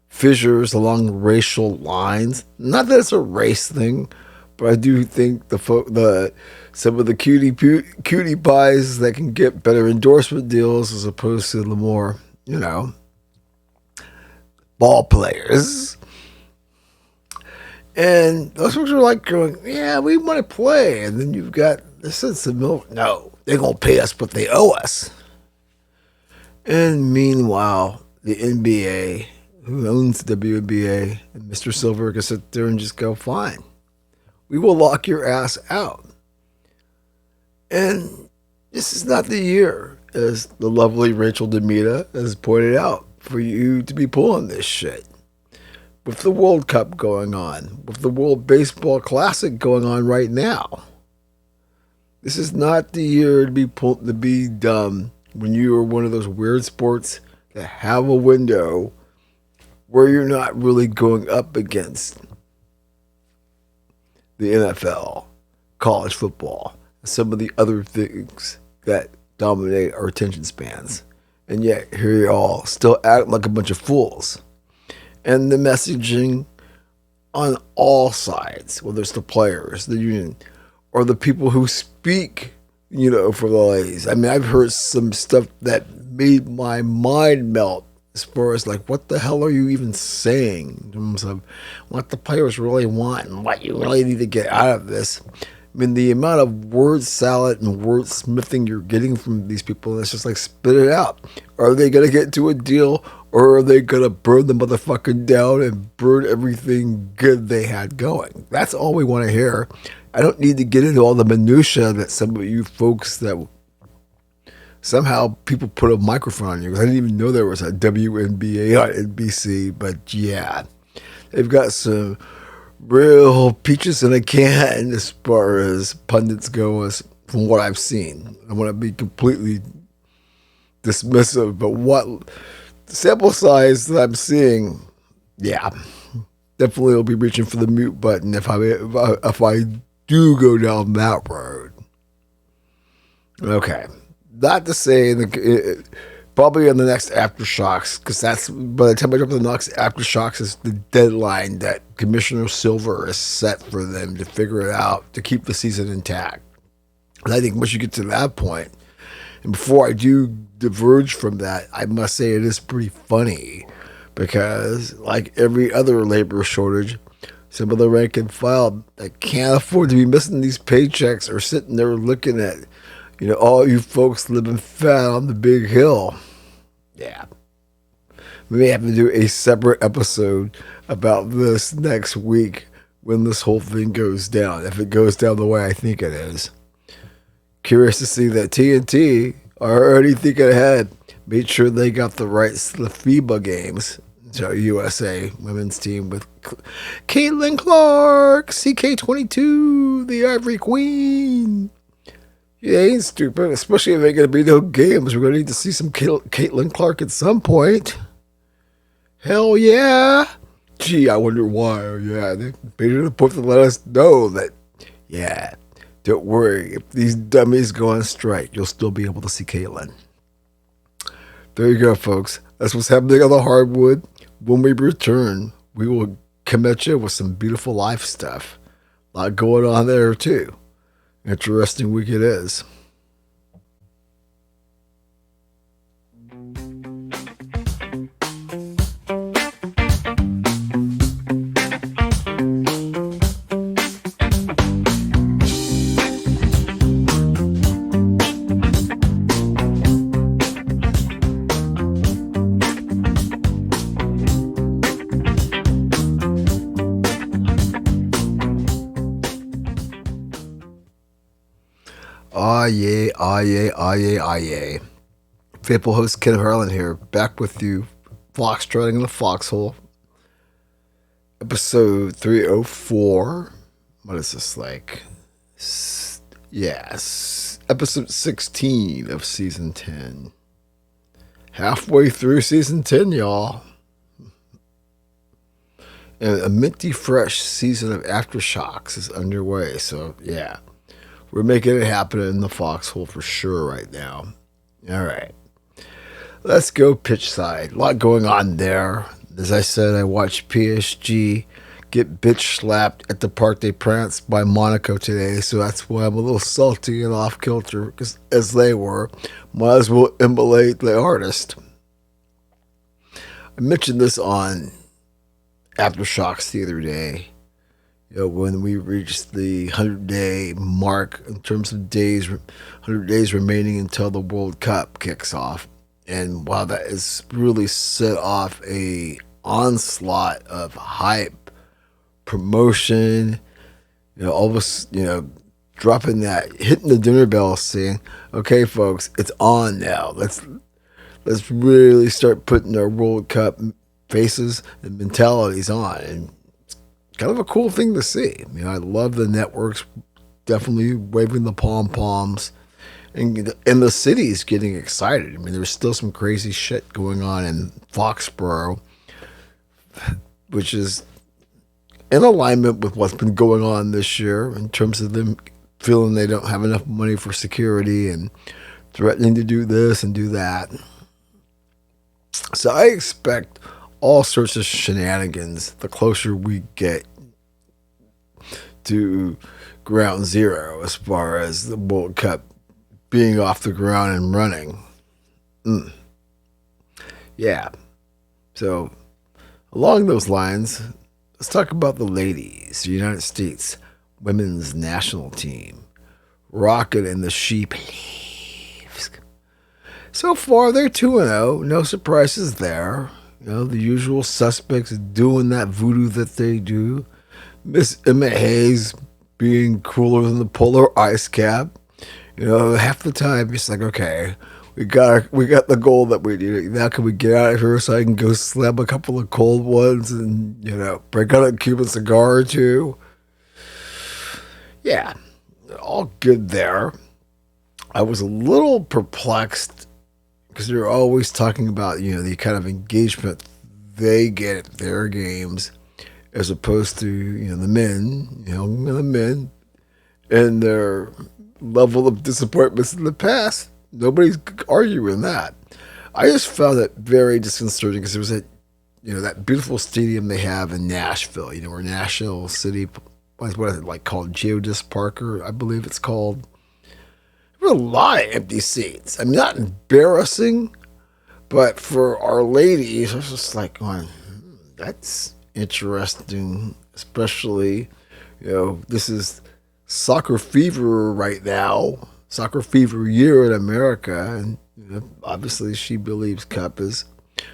fissures along racial lines. Not that it's a race thing, but I do think some of the cutie pies that can get better endorsement deals as opposed to the more, ball players. And those folks are like going, yeah, we want to play. And then you've got the sense of, no, they're going to pay us what they owe us. And meanwhile, the NBA, who owns the WNBA, and Mr. Silver can sit there and just go, fine, we will lock your ass out. And this is not the year, as the lovely Rachel Demita has pointed out, for you to be pulling this shit. With the World Cup going on, with the World Baseball Classic going on right now. This is not the year to be dumb when you are one of those weird sports that have a window where you're not really going up against the NFL, college football, and some of the other things that dominate our attention spans. And yet, here you all still act like a bunch of fools. And the messaging on all sides, whether it's the players, the union, or the people who speak, for the ladies. I mean, I've heard some stuff that made my mind melt as far as like, what the hell are you even saying in terms of what the players really want and what you really need to get out of this. I mean, the amount of word salad and word smithing you're getting from these people, it's just like, spit it out. Are they going to get to a deal, or are they going to burn the motherfucker down and burn everything good they had going? That's all we want to hear. I don't need to get into all the minutia that some of you folks that somehow people put a microphone on you. I didn't even know there was a WNBA on NBC, but yeah, they've got some real peaches in a can as far as pundits go, as from what I've seen. I want to be completely dismissive, but what sample size that I'm seeing, yeah, definitely will be reaching for the mute button if I do go down that road. Okay, not to say probably on the next Aftershocks, because that's by the time I drop the next Aftershocks is the deadline that Commissioner Silver has set for them to figure it out to keep the season intact. And I think once you get to that point, and before I do diverge from that, I must say it is pretty funny. because, like every other labor shortage, some of the rank and file that can't afford to be missing these paychecks are sitting there looking at, all you folks living fat on the big hill. Yeah. We may have to do a separate episode about this next week when this whole thing goes down, if it goes down the way I think it is. Curious to see that TNT are already thinking ahead. Made sure they got the rights to the FIBA games. So USA women's team with Caitlin Clark, CK22, the Ivory Queen. Yeah, ain't stupid, especially if there ain't going to be no games. We're going to need to see some Caitlin Clark at some point. Hell yeah. Gee, I wonder why. Yeah, they made it a point to let us know that, yeah, don't worry. If these dummies go on strike, you'll still be able to see Caitlin. There you go, folks. That's what's happening on the hardwood. When we return, we will come at you with some beautiful life stuff. A lot going on there, too. Interesting week it is. Ah, yeah. Faithful host Ken Harlan here, back with you, Foxtrotting in the Foxhole, episode 304. What is this like? Yes, episode 16 of season 10. Halfway through season 10, y'all. And a minty fresh season of Aftershocks is underway, so yeah. We're making it happen in the Foxhole for sure right now. All right. Let's go pitch side. A lot going on there. As I said, I watched PSG get bitch slapped at the Parc des Princes by Monaco today, so that's why I'm a little salty and off kilter, because as they were, might as well immolate the artist. I mentioned this on Aftershocks the other day. When we reached the 100-day mark in terms of days, 100 days remaining until the World Cup kicks off. And wow, that has really set off a onslaught of hype, promotion, all of us, dropping that, hitting the dinner bell saying, okay, folks, it's on now. Let's really start putting our World Cup faces and mentalities on. And kind of a cool thing to see. I love the networks definitely waving the pom-poms and the city's getting excited. There's still some crazy shit going on in Foxborough, which is in alignment with what's been going on this year in terms of them feeling they don't have enough money for security and threatening to do this and do that. So I expect all sorts of shenanigans the closer we get to ground zero as far as the World Cup being off the ground and running. Yeah. So along those lines, let's talk about the ladies, the United States women's national team, rocking in the sheep leaves. So far, they're 2-0. No surprises there. The usual suspects doing that voodoo that they do. Miss Emma Hayes being cooler than the polar ice cap. Half the time it's like, okay, we got the goal that we need. Now can we get out of here so I can go slam a couple of cold ones and break out a Cuban cigar or two? Yeah, all good there. I was a little perplexed because they're always talking about, the kind of engagement they get at their games as opposed to, the men, the men and their level of disappointments in the past. Nobody's arguing that. I just found it very disconcerting because there was that beautiful stadium they have in Nashville, where National City, what is it like called? Geodis Parker, I believe it's called. There were a lot of empty seats. Not embarrassing, But for our ladies, I was just like going, that's interesting, especially, this is soccer fever right now, soccer fever year in America. And obviously she believes Cup is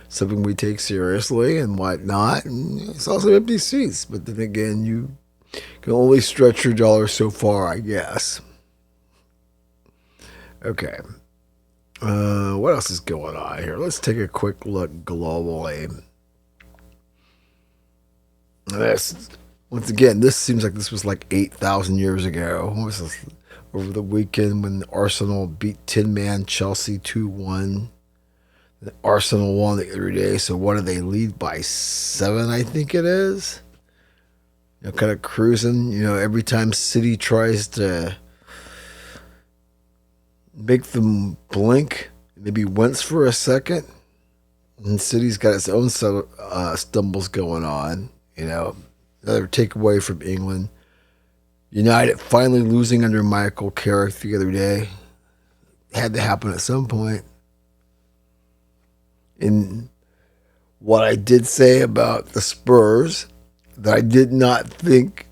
something we take seriously and whatnot. And it's also empty seats. But then again, you can only stretch your dollar so far, I guess. Okay. What else is going on here? Let's take a quick look globally. Once again, this seems like this was like 8,000 years ago. What was this? Over the weekend when Arsenal beat 10-man Chelsea 2-1. Arsenal won the other day, so what do they lead by 7, I think it is? Kind of cruising. Every time City tries to make them blink, maybe wince for a second, and City's got its own set of stumbles going on. Another takeaway from England. United finally losing under Michael Carrick the other day. Had to happen at some point. And what I did say about the Spurs, that I did not think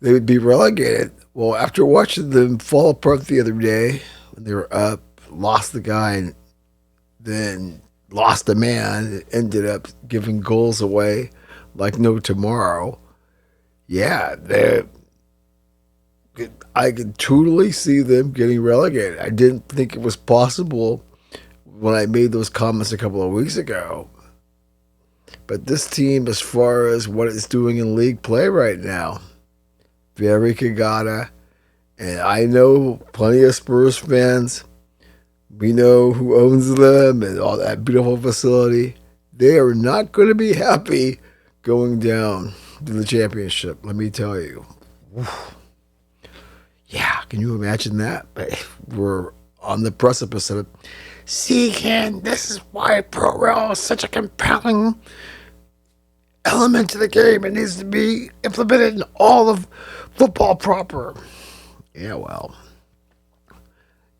they would be relegated. Well, after watching them fall apart the other day, when they were up, lost the guy, and then lost a man, ended up giving goals away like no tomorrow. Yeah, I could totally see them getting relegated. I didn't think it was possible when I made those comments a couple of weeks ago. But this team, as far as what it's doing in league play right now, very cagata. And I know plenty of Spurs fans. We know who owns them and all that beautiful facility. They are not going to be happy going down to the championship, let me tell you. Oof. Yeah, can you imagine that? We're on the precipice of it. See, Ken, this is why Pro Rel is such a compelling element to the game. It needs to be implemented in all of football proper. Yeah, well,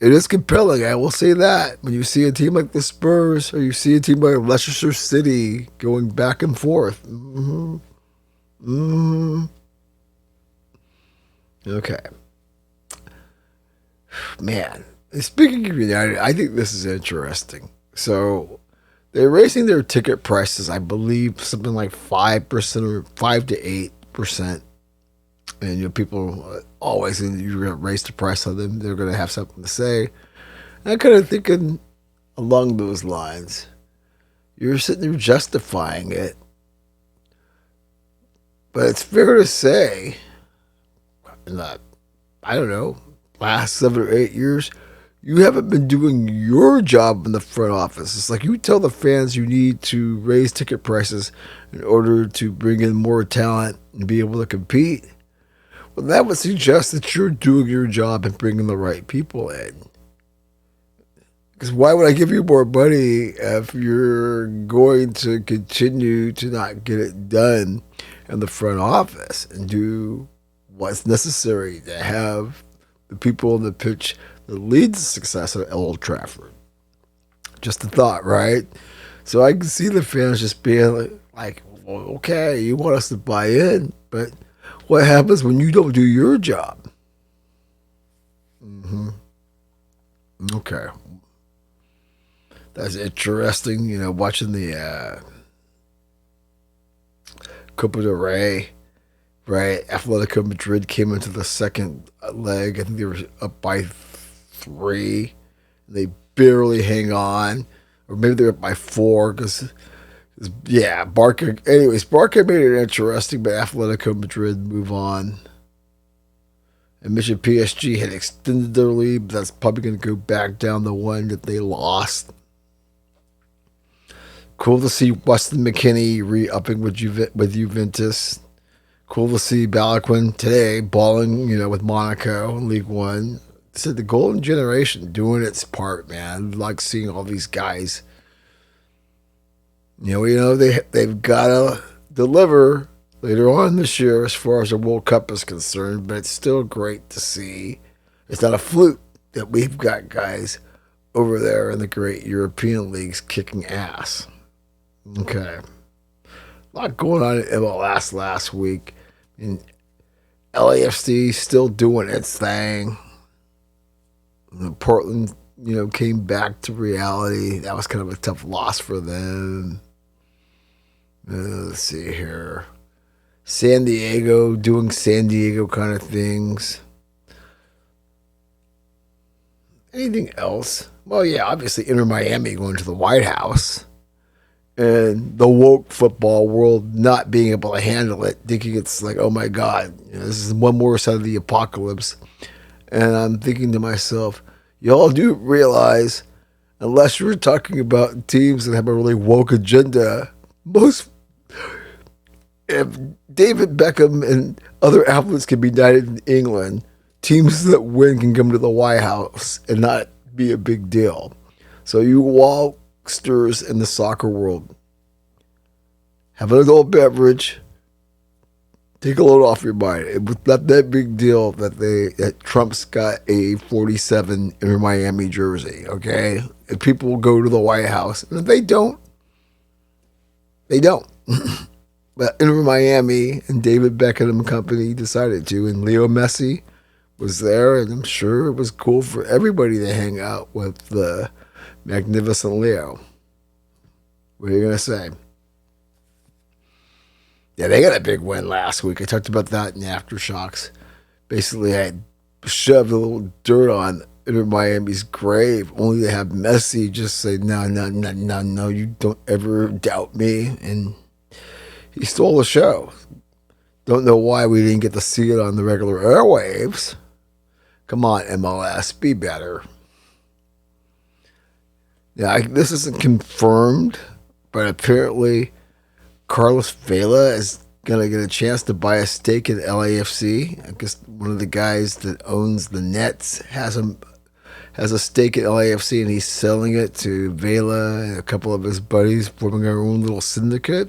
it is compelling, I will say that. When you see a team like the Spurs or you see a team like Leicester City going back and forth. Okay. Man, speaking of United, I think this is interesting. So they're raising their ticket prices, I believe, something like 5% or 5 to 8%. And people always, you're going to raise the price on them. They're going to have something to say. And I'm kind of thinking along those lines. You're sitting there justifying it. But it's fair to say, in the, I don't know, last 7 or 8 years, you haven't been doing your job in the front office. It's like you tell the fans you need to raise ticket prices in order to bring in more talent and be able to compete. Well, that would suggest that you're doing your job and bringing the right people in. Because why would I give you more money if you're going to continue to not get it done in the front office and do what's necessary to have the people on the pitch that lead to success at Old Trafford? Just a thought, right? So I can see the fans just being like, well, okay, you want us to buy in, but what happens when you don't do your job? Okay. That's interesting, watching the Copa del Rey, right? Atletico Madrid came into the second leg. I think they were up by 3. They barely hang on. Or maybe they're up by 4 because, yeah, Barca. Anyways, Barca made it interesting, but Atletico Madrid move on. And Mission PSG had extended their lead, but that's probably going to go back down the one that they lost. Cool to see Weston McKennie re-upping with Juventus. Cool to see Balaquin today balling, with Monaco in League One. So the golden generation doing its part, man. I like seeing all these guys. They've got to deliver later on this year as far as the World Cup is concerned, but it's still great to see. It's not a fluke that we've got guys over there in the great European leagues kicking ass. Okay. A lot going on in MLS last week. And LAFC still doing its thing. Portland, came back to reality. That was kind of a tough loss for them. Let's see here. San Diego doing San Diego kind of things. Anything else? Well, yeah, obviously Inter Miami going to the White House. And the woke football world not being able to handle it, thinking it's like, oh my God, this is one more side of the apocalypse. And I'm thinking to myself, y'all do realize, unless you're talking about teams that have a really woke agenda, if David Beckham and other athletes can be knighted in England, teams that win can come to the White House and not be a big deal. So you wokesters in the soccer world, have an adult beverage, take a load off your mind. It was not that big deal that Trump's got a 47 Inter Miami jersey, okay? And people will go to the White House. And if they don't, they don't. But Inter Miami and David Beckham and company decided to, and Leo Messi was there, and I'm sure it was cool for everybody to hang out with the magnificent Leo. What are you going to say? Yeah, they got a big win last week. I talked about that in Aftershocks. Basically, I shoved a little dirt on Inter Miami's grave, only to have Messi just say, no, you don't ever doubt me. And he stole the show. Don't know why we didn't get to see it on the regular airwaves. Come on, MLS, be better. Yeah, this isn't confirmed, but apparently Carlos Vela is going to get a chance to buy a stake in LAFC. I guess one of the guys that owns the Nets has a stake in LAFC, and he's selling it to Vela and a couple of his buddies, forming our own little syndicate.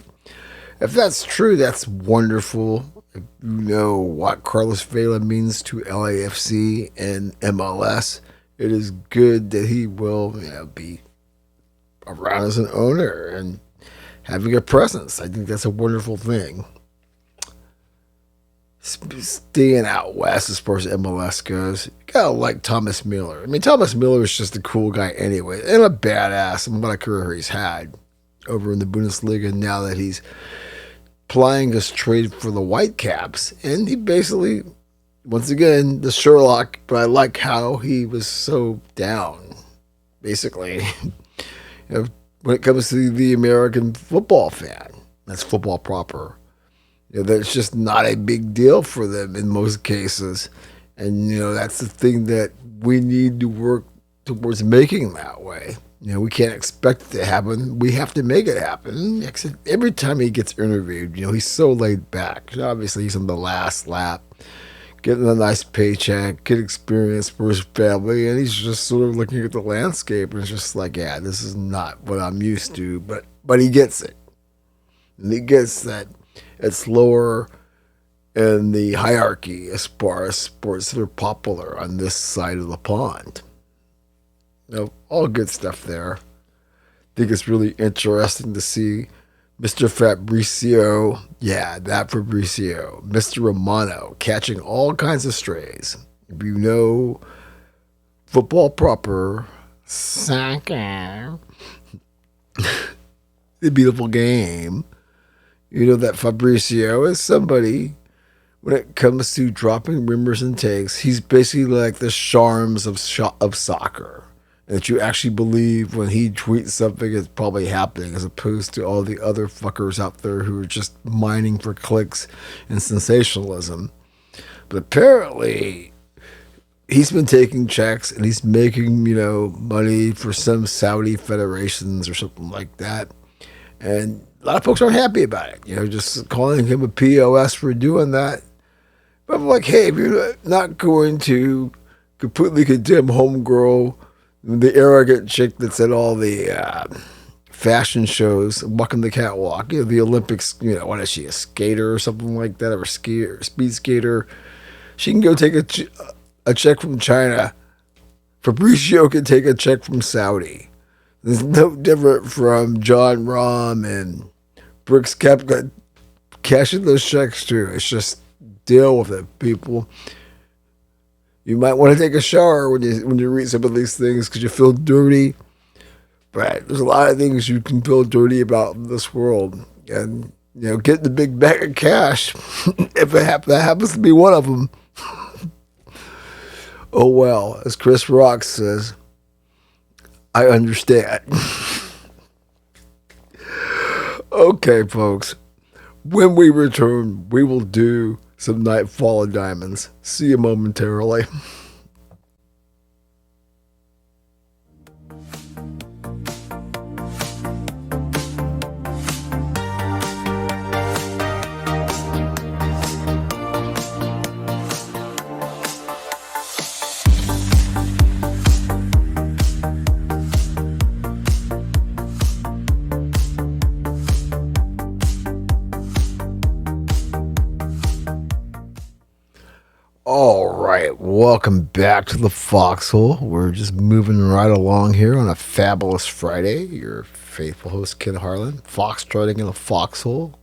If that's true, that's wonderful. If you know what Carlos Vela means to LAFC and MLS, it is good that he will be around as an owner and having a presence. I think that's a wonderful thing. Staying out west as far as MLS goes, you gotta like Thomas Miller. I mean, Thomas Miller is just a cool guy anyway, and a badass, and what a career he's had over in the Bundesliga now that he's plying his trade for the Whitecaps. And he basically, once again, the Sherlock, but I like how he was so down, basically. When it comes to the American football fan, that's football proper. That's just not a big deal for them in most cases. And, that's the thing that we need to work towards making that way. We can't expect it to happen. We have to make it happen. Every time he gets interviewed, he's so laid back. Obviously, he's on the last lap, getting a nice paycheck, good experience for his family, and he's just sort of looking at the landscape, and it's just like, yeah, this is not what I'm used to, but he gets it. And he gets that it's lower in the hierarchy as far as sports that are popular on this side of the pond. All good stuff there. I think it's really interesting to see Mr. Fabrizio, Mr. Romano, catching all kinds of strays. If you know football proper, soccer, the beautiful game, you know that Fabrizio is somebody, when it comes to dropping rumors and takes, he's basically like the charms of soccer. That you actually believe when he tweets something is probably happening, as opposed to all the other fuckers out there who are just mining for clicks and sensationalism. But apparently, he's been taking checks and he's making, money for some Saudi federations or something like that. And a lot of folks aren't happy about it, just calling him a POS for doing that. But I'm like, hey, if you're not going to completely condemn homegirl, the arrogant chick that's at all the fashion shows, walking the catwalk, the Olympics, what is she, a skater or something like that, or a skier, speed skater? She can go take a check from China Fabricio can take a check from Saudi. It's no different from John Rahm and Brooks Koepka cashing those checks too. It's just deal with it, people. You might want to take a shower when you read some of these things because you feel dirty. But there's a lot of things you can feel dirty about in this world, and get the big bag of cash if that happens to be one of them. Oh well, as Chris Rock says, I understand. Okay, folks. When we return, we will do some Nightfall of Diamonds. See you momentarily. All right, welcome back to the Foxhole. We're just moving right along here on a fabulous Friday. Your faithful host, Ken Harlan, Foxtrotting in the Foxhole.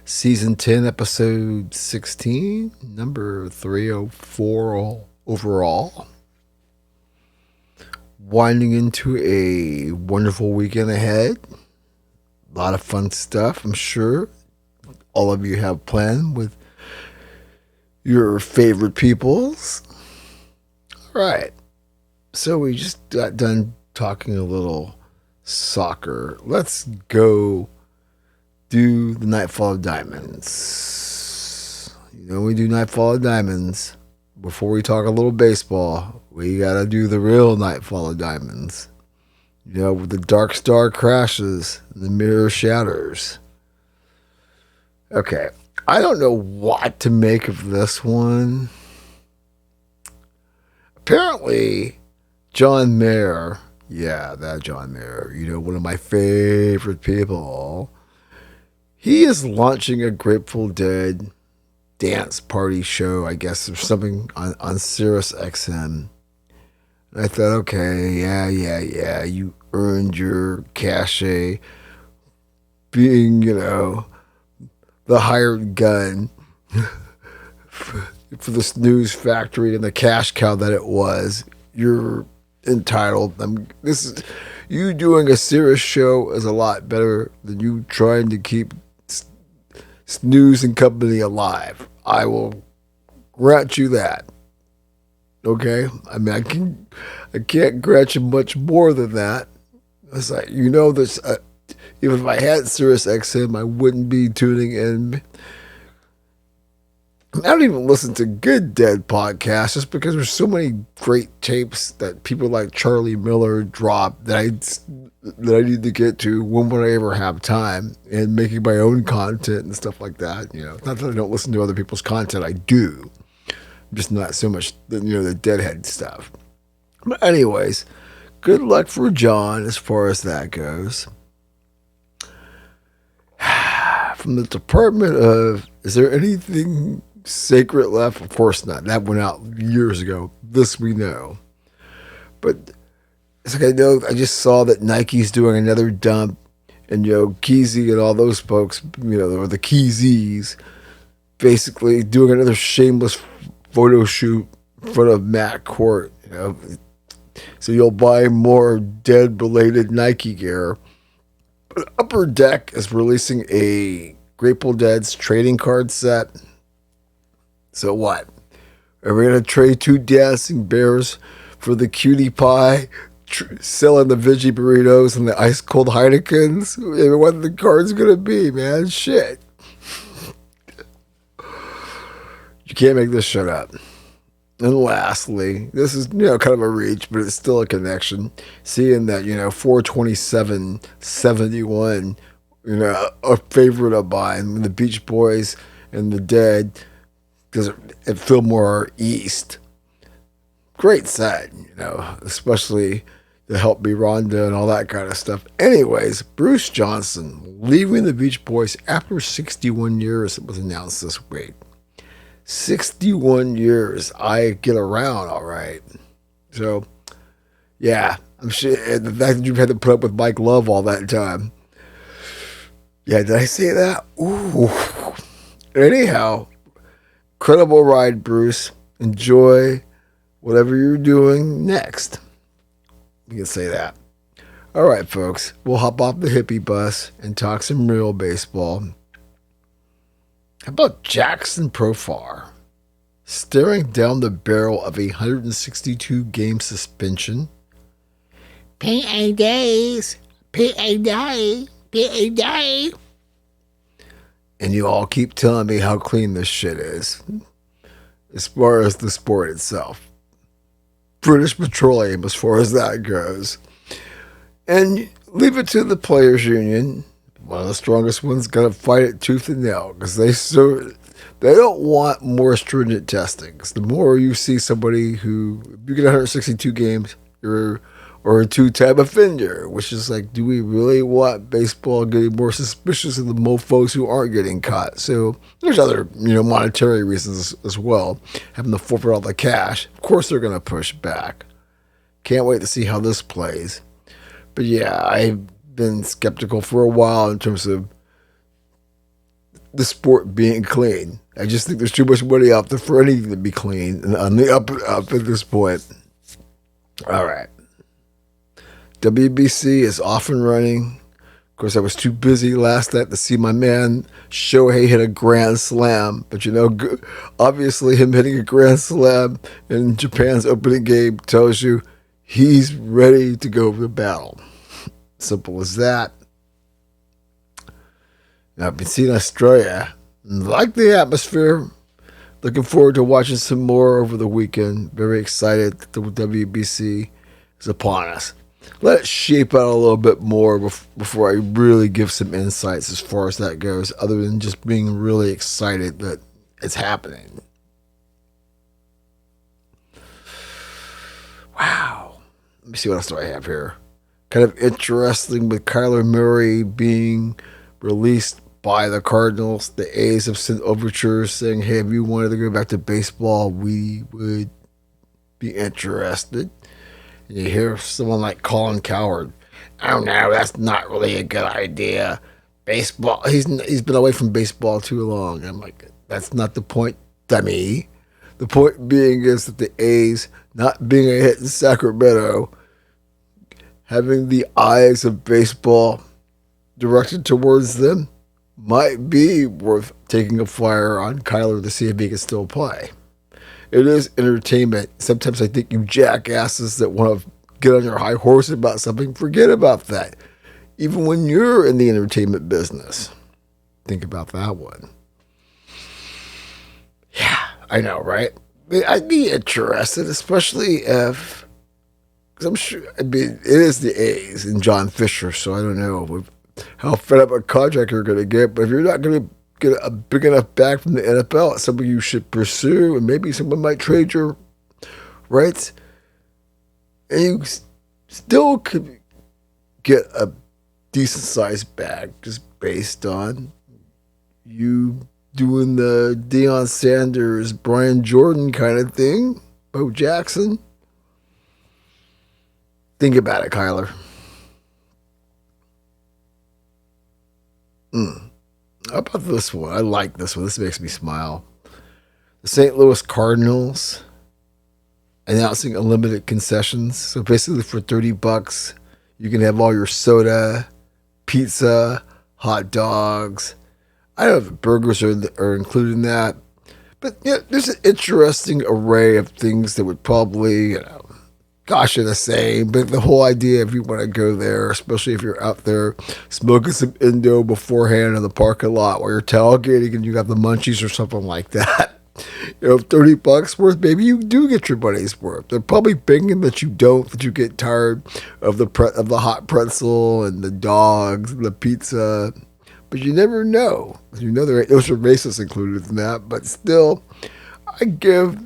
Season 10, episode 16, number 304 overall. Winding into a wonderful weekend ahead. A lot of fun stuff, I'm sure all of you have planned with your favorite peoples. All right. So we just got done talking a little soccer. Let's go do the Nightfall of Diamonds. We do Nightfall of Diamonds. Before we talk a little baseball, we got to do the real Nightfall of Diamonds. With the dark star crashes, the mirror shatters. Okay. I don't know what to make of this one. Apparently, John Mayer, that John Mayer, one of my favorite people, he is launching a Grateful Dead dance party show, I guess, or something on Sirius XM. And I thought, okay, yeah, you earned your cachet being, the hired gun for the snooze factory and the cash cow that it was. You're entitled. You doing a serious show is a lot better than you trying to keep Snooze and Company alive. I will grant you that. Okay? I can't grant you much more than that. It's like, this. Even if I had Sirius XM, I wouldn't be tuning in. I don't even listen to good Dead podcasts just because there's so many great tapes that people like Charlie Miller drop that I need to get to when would I ever have time, and making my own content and stuff like that. Not that I don't listen to other people's content, I do. Just not so much the Deadhead stuff. But anyways, good luck for John as far as that goes. From the Department of, is there anything sacred left? Of course not. That went out years ago. This we know. But it's like I just saw that Nike's doing another dump, and Keezy and all those folks, or the Keezys, basically doing another shameless photo shoot in front of Matt Court. So you'll buy more Dead-related Nike gear. Upper Deck is releasing a Grateful Dead's trading card set. So what? Are we going to trade 2 dancing bears for the cutie pie, selling the veggie burritos and the ice cold Heinekens? What are the cards going to be, man? Shit. You can't make this shit up. And lastly, this is, kind of a reach, but it's still a connection. Seeing that, 427-71, a favorite of mine, the Beach Boys and the Dead, because at Fillmore East. Great set, especially to help me Rhonda and all that kind of stuff. Anyways, Bruce Johnson leaving the Beach Boys after 61 years, it was announced this week. 61 years. I get around all right. So Yeah, I'm sure and the fact that you've had to put up with Mike Love all that time. Yeah, did I say that? Ooh. Anyhow, incredible ride, Bruce. Enjoy whatever you're doing next. You can say that. All right, folks, we'll hop off the hippie bus and talk some real baseball. How about Jackson Profar staring down the barrel of a 162 game suspension? PADs, PAD, PAD. And you all keep telling me how clean this shit is, as far as the sport itself. British Petroleum, as far as that goes. And leave it to the players' union. One of the strongest ones got to fight it tooth and nail because they don't want more stringent testing. Because the more you see somebody who, if you get 162 games, or a two-time offender, which is like, do we really want baseball getting more suspicious of the mofos who aren't getting caught? So there's other, monetary reasons as well. Having to forfeit all the cash. Of course they're going to push back. Can't wait to see how this plays. But yeah, I've been skeptical for a while in terms of the sport being clean. I just think there's too much money out there for anything to be clean and on the up and up at this point. All right. WBC is off and running. Of course, I was too busy last night to see my man Shohei hit a grand slam. But obviously him hitting a grand slam in Japan's opening game tells you he's ready to go to battle. Simple as that. Now, I've been seeing Australia. Like the atmosphere. Looking forward to watching some more over the weekend. Very excited that the WBC is upon us. Let it shape out a little bit more before I really give some insights as far as that goes, other than just being really excited that it's happening. Wow. Let me see what else do I have here. Kind of interesting with Kyler Murray being released by the Cardinals. The A's have sent overtures saying, hey, if you wanted to go back to baseball, we would be interested. And you hear someone like Colin Cowherd, oh no, that's not really a good idea. Baseball, he's been away from baseball too long. I'm like, that's not the point, dummy. The point being is that the A's, not being a hit in Sacramento, having the eyes of baseball directed towards them, might be worth taking a flyer on Kyler to see if he can still play. It is entertainment. Sometimes I think you jackasses that want to get on your high horse about something, forget about that. Even when you're in the entertainment business. Think about that one. Yeah, I know, right? I'd be interested, especially if, because I'm sure, it is the A's and John Fisher, so I don't know how fed up a contract you're going to get, but if you're not going to get a big enough bag from the NFL, it's something you should pursue, and maybe someone might trade your rights, and you still could get a decent-sized bag just based on you doing the Deion Sanders, Brian Jordan kind of thing, Bo Jackson. Think about it, Kyler. How about this one? I like this one. This makes me smile. The St. Louis Cardinals announcing unlimited concessions. So basically for $30, you can have all your soda, pizza, hot dogs. I don't know if burgers are included in that. But yeah, there's an interesting array of things that would probably, gosh, are the same. But the whole idea, if you want to go there, especially if you're out there smoking some Indo beforehand in the parking lot while you're tailgating and you got the munchies or something like that, $30 worth, maybe you do get your money's worth. They're probably thinking that you don't, that you get tired of the hot pretzel and the dogs and the pizza. But you never know. Those are racists included in that. But still, I give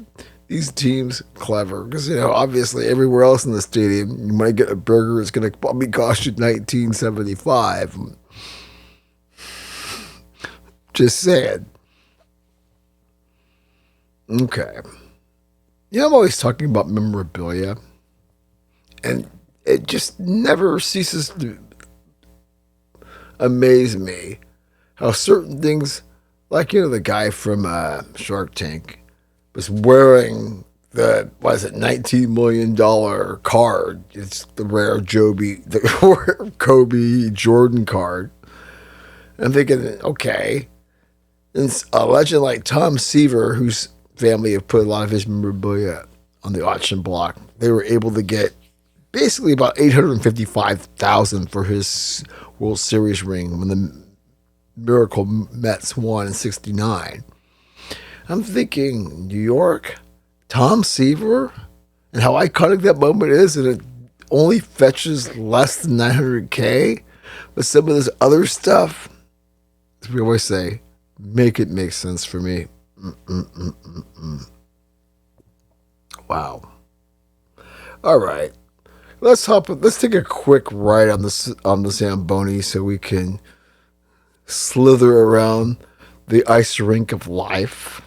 these teams clever because obviously everywhere else in the stadium you might get a burger, it's going to probably cost you $19.75. Just saying. Okay. I'm always talking about memorabilia, And it just never ceases to amaze me how certain things, like, the guy from Shark Tank was wearing the, $19 million card. It's the rare the Kobe Jordan card. I'm thinking, okay. And a legend like Tom Seaver, whose family have put a lot of his memorabilia on the auction block, they were able to get basically about $855,000 for his World Series ring when the Miracle Mets won in '69. I'm thinking, New York, Tom Seaver, and how iconic that moment is, and it only fetches less than $900K. But some of this other stuff, as we always say, make it make sense for me. Wow. All right. Let's take a quick ride on the Zamboni so we can slither around the ice rink of life.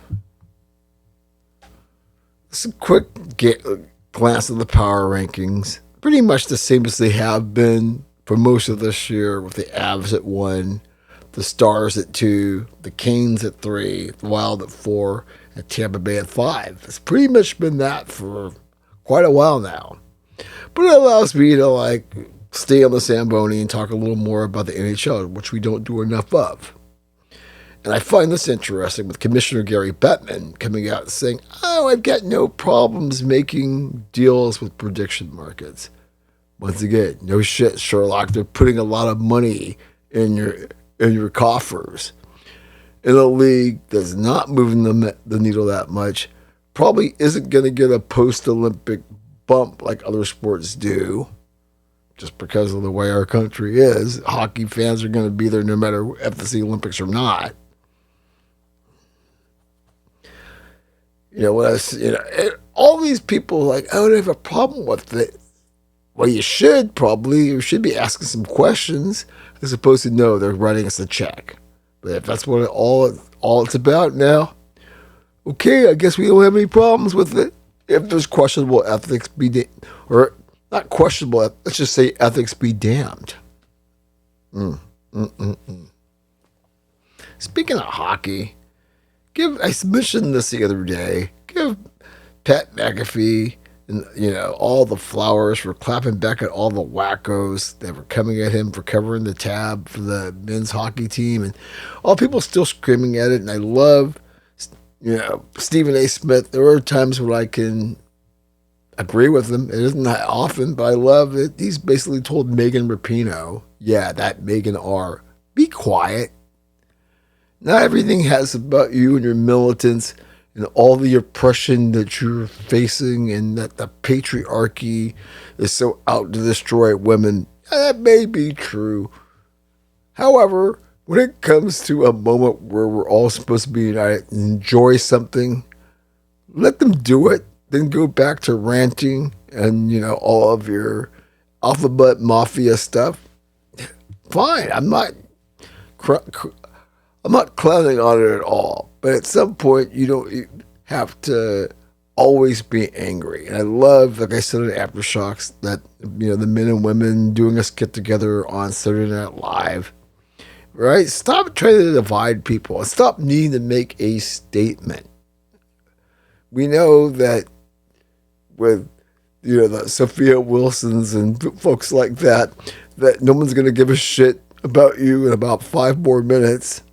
Just a quick glance at the power rankings. Pretty much the same as they have been for most of this year, with the Avs at 1, the Stars at 2, the Canes at 3, the Wild at 4, and Tampa Bay at 5. It's pretty much been that for quite a while now. But it allows me to stay on the Zamboni and talk a little more about the NHL, which we don't do enough of. And I find this interesting with Commissioner Gary Bettman coming out and saying, I've got no problems making deals with prediction markets. Once again, no shit, Sherlock. They're putting a lot of money in your coffers. In a league that's not moving the needle that much, probably isn't going to get a post-Olympic bump like other sports do, just because of the way our country is. Hockey fans are going to be there no matter if it's the Olympics or not. All these people I don't have a problem with it. Well, you should be asking some questions, as opposed to, no, they're writing us a check. But if that's what all it's about now, okay, I guess we don't have any problems with it. If there's questionable ethics, or not questionable, let's just say ethics be damned. Speaking of hockey, I mentioned this the other day, give Pat McAfee and all the flowers for clapping back at all the wackos that were coming at him for covering the tab for the men's hockey team, and all people still screaming at it. And I love, Stephen A. Smith. There are times when I can agree with him. It isn't that often, but I love it. He's basically told Megan Rapinoe, that Megan R., be quiet. Not everything has about you and your militants and all the oppression that you're facing, and that the patriarchy is so out to destroy women. That may be true. However, when it comes to a moment where we're all supposed to be united and enjoy something, let them do it. Then go back to ranting and, all of your alphabet mafia stuff. Fine. I'm not clowning on it at all. But at some point, you don't have to always be angry. And I love, like I said in Aftershocks, that, the men and women doing a get together on Saturday Night Live. Right? Stop trying to divide people and stop needing to make a statement. We know that with, the Sophia Wilsons and folks like that no one's going to give a shit about you in about 5 more minutes.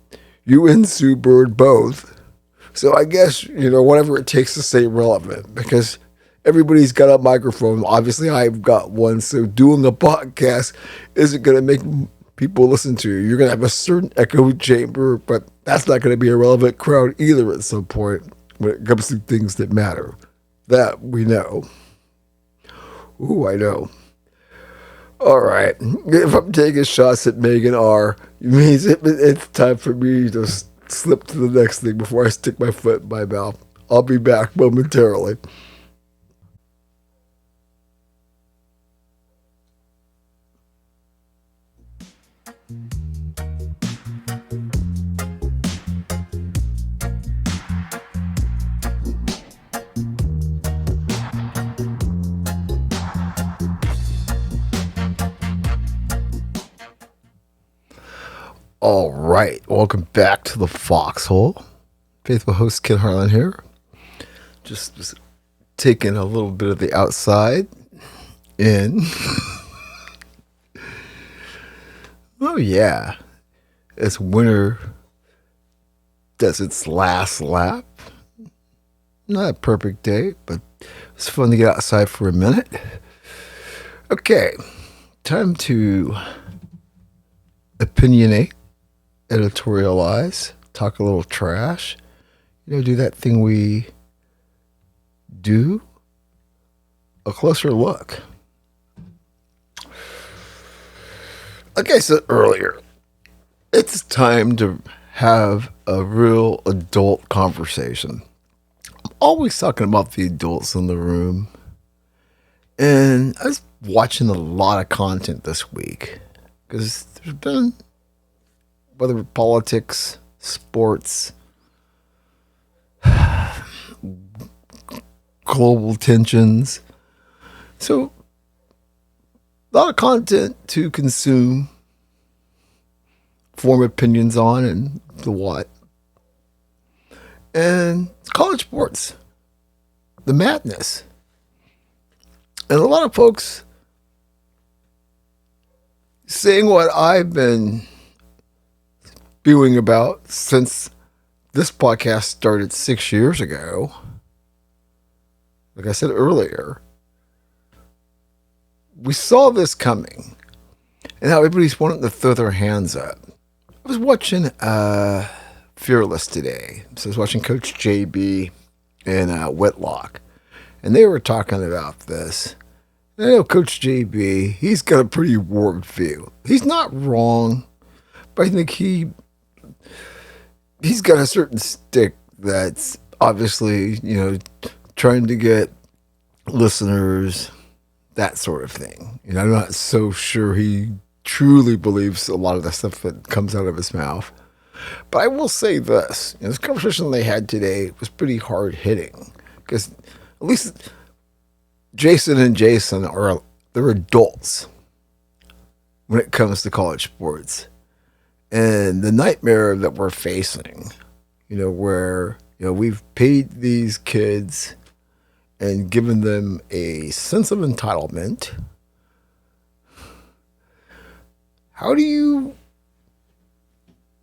You and Sue Bird both. So I guess, whatever it takes to stay relevant, because everybody's got a microphone. Obviously, I've got one. So doing a podcast isn't going to make people listen to you. You're going to have a certain echo chamber, but that's not going to be a relevant crowd either at some point when it comes to things that matter. That we know. Ooh, I know. All right. If I'm taking shots at Megan R., it means it's time for me to slip to the next thing before I stick my foot in my mouth. I'll be back momentarily. All right, welcome back to the Foxhole. Faithful host Kid Harlan here. Just was taking a little bit of the outside in. Oh yeah, as winter does its last lap. Not a perfect day, but it's fun to get outside for a minute. Okay, time to opinionate, editorialize, talk a little trash. Do that thing we do. A closer look. Like I said earlier, it's time to have a real adult conversation. I'm always talking about the adults in the room. And I was watching a lot of content this week because there's been, whether politics, sports, global tensions. So, a lot of content to consume, form opinions on, and the what. And college sports, the madness. And a lot of folks saying what I've been spewing about since this podcast started 6 years ago. Like I said earlier, we saw this coming and how everybody's wanting to throw their hands up. I was watching Fearless today. So I was watching Coach JB and Whitlock. And they were talking about this. I know Coach JB, he's got a pretty warped view. He's not wrong, but I think he's got a certain stick that's obviously, trying to get listeners, that sort of thing. I'm not so sure he truly believes a lot of the stuff that comes out of his mouth. But I will say this, this conversation they had today was pretty hard hitting because at least Jason and Jason they're adults when it comes to college sports. And the nightmare that we're facing, where, we've paid these kids and given them a sense of entitlement. How do you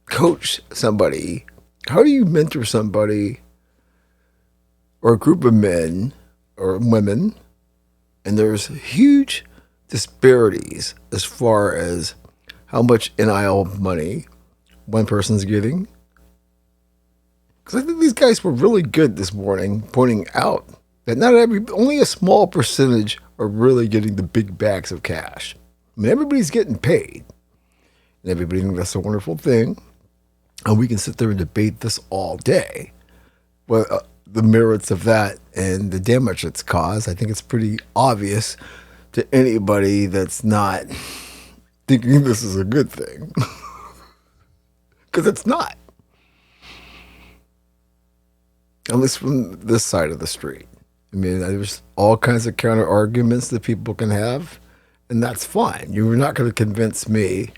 coach somebody? How do you mentor somebody or a group of men or women? And there's huge disparities as far as how much NIL money one person's getting. Because I think these guys were really good this morning pointing out that only a small percentage are really getting the big bags of cash. I mean, everybody's getting paid. And everybody thinks that's a wonderful thing. And we can sit there and debate this all day. Well, the merits of that and the damage it's caused, I think it's pretty obvious to anybody that's not thinking this is a good thing. Because it's not. At least from this side of the street. I mean, there's all kinds of counter arguments that people can have, and that's fine. You're not going to convince me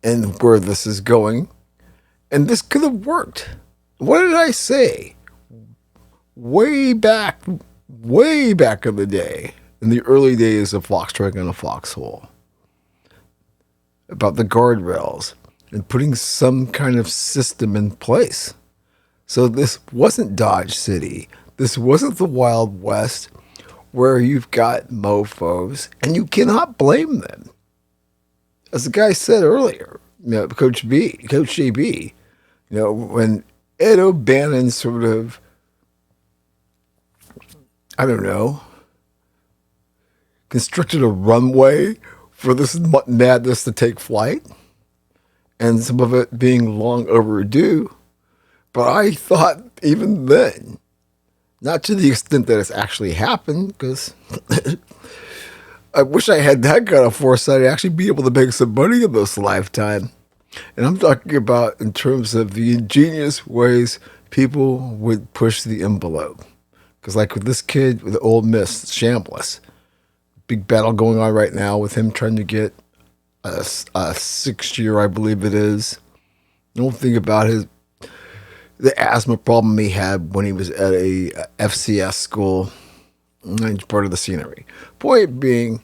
and where this is going. And this could have worked. What did I say? Way back in the day, in the early days of Foxtrotting and a Foxhole, about the guardrails and putting some kind of system in place. So this wasn't Dodge City. This wasn't the Wild West where you've got mofos and you cannot blame them. As the guy said earlier, Coach JB, when Ed O'Bannon sort of, constructed a runway for this madness to take flight, and some of it being long overdue. But I thought even then, not to the extent that it's actually happened, because I wish I had that kind of foresight to actually be able to make some money in this lifetime. And I'm talking about in terms of the ingenious ways people would push the envelope. Because like with this kid with Ole Miss, Chambliss, big battle going on right now with him trying to get a 6th year, I believe it is, Don't think about the asthma problem he had when he was at a FCS school. And it's part of the scenery. Point being,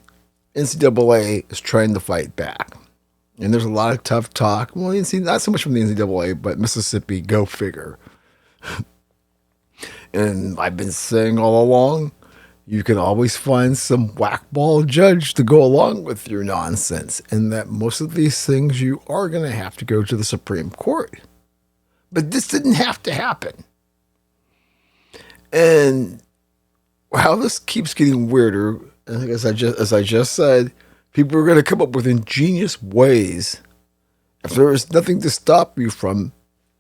NCAA is trying to fight back. And there's a lot of tough talk. Well, not so much from the NCAA, but Mississippi, go figure. And I've been saying all along, you can always find some whackball judge to go along with your nonsense. And that most of these things you are going to have to go to the Supreme Court. But this didn't have to happen. And how this keeps getting weirder, and as I just said, people are going to come up with ingenious ways if there is nothing to stop you from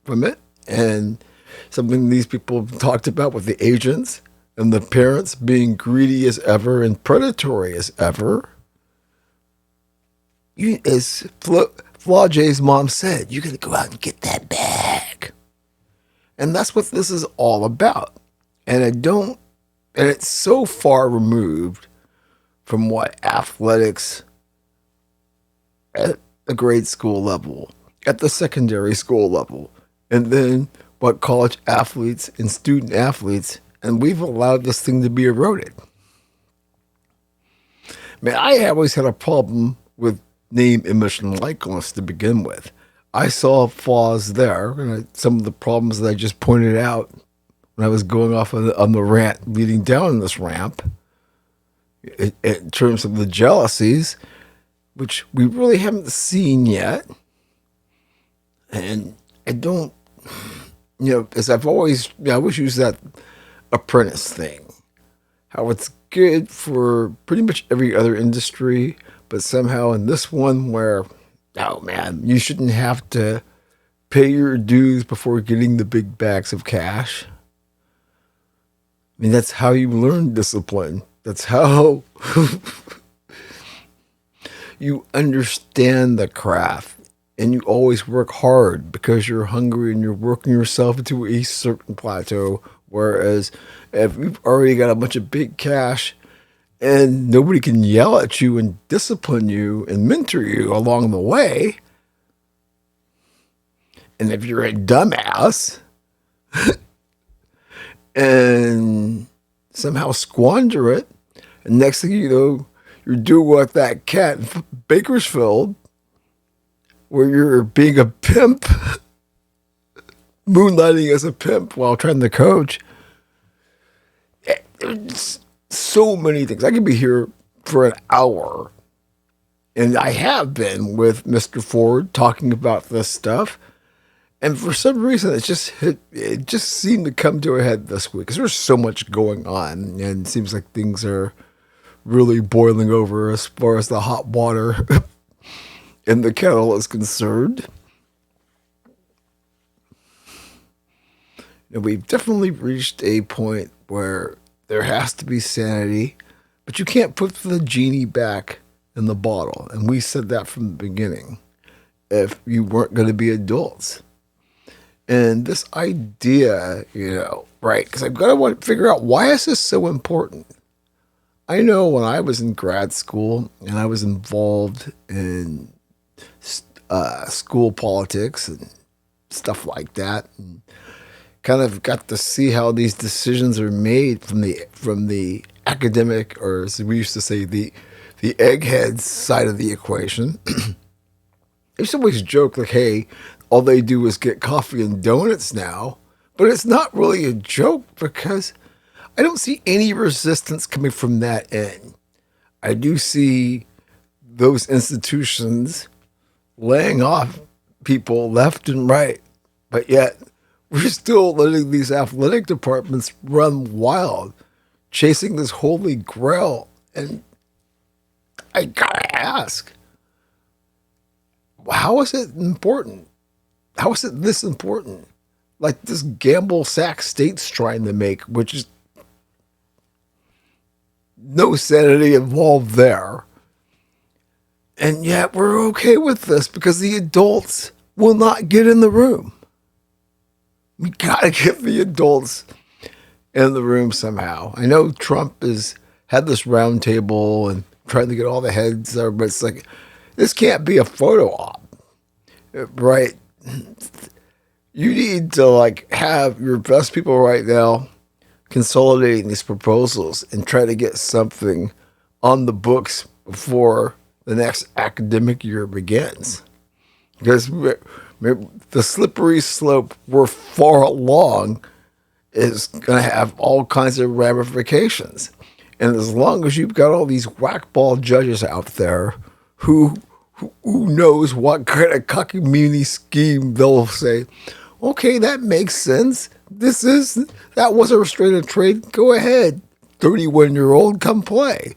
it. And something these people have talked about with the agents and the parents being greedy as ever and predatory as ever. As Flaujae's mom said, you're going to go out and get that bag. And that's what this is all about. And it's so far removed from what athletics at the grade school level, at the secondary school level, and then what college athletes and student athletes, and we've allowed this thing to be eroded. Man, I always had a problem with name, image, and likeness to begin with. I saw flaws there, and some of the problems that I just pointed out when I was going off on the rant leading down this ramp, in terms of the jealousies, which we really haven't seen yet. And I don't, as I've always, I always use that apprentice thing, how it's good for pretty much every other industry, but somehow in this one where, oh man, you shouldn't have to pay your dues before getting the big bags of cash. I mean, that's how you learn discipline. That's how you understand the craft, and you always work hard because you're hungry and you're working yourself into a certain plateau. Whereas if you've already got a bunch of big cash and nobody can yell at you and discipline you and mentor you along the way, and if you're a dumbass and somehow squander it, and next thing you know, you're doing what that cat in Bakersfield, where you're being a pimp, moonlighting as a pimp while trying to coach. There's so many things. I could be here for an hour, and I have been with Mr. Ford talking about this stuff. And for some reason, it just seemed to come to a head this week because there's so much going on, and it seems like things are really boiling over as far as the hot water in the kettle is concerned. And we've definitely reached a point where there has to be sanity, but you can't put the genie back in the bottle. And we said that from the beginning, if you weren't going to be adults. And this idea, right, because I've got to figure out, why is this so important? I know when I was in grad school and I was involved in school politics and stuff like that, and kind of got to see how these decisions are made from the academic, or as we used to say, the eggheads side of the equation. I used to always joke like, hey, all they do is get coffee and donuts now. But it's not really a joke because I don't see any resistance coming from that end. I do see those institutions laying off people left and right, but yet we're still letting these athletic departments run wild, chasing this holy grail. And I gotta ask, how is it important? How is it this important? Like this gamble Sac State's trying to make, which is no sanity involved there. And yet we're okay with this because the adults will not get in the room. We gotta get the adults in the room somehow. I know Trump has had this round table and trying to get all the heads there, but it's like, this can't be a photo op, right? you need to like have your best people right now consolidating these proposals and try to get something on the books before the next academic year begins. Because the slippery slope we're far along is going to have all kinds of ramifications. And as long as you've got all these whack-ball judges out there who knows what kind of cockamamie scheme they'll say, okay, that makes sense. That was a restraining trade. Go ahead, 31-year-old, come play.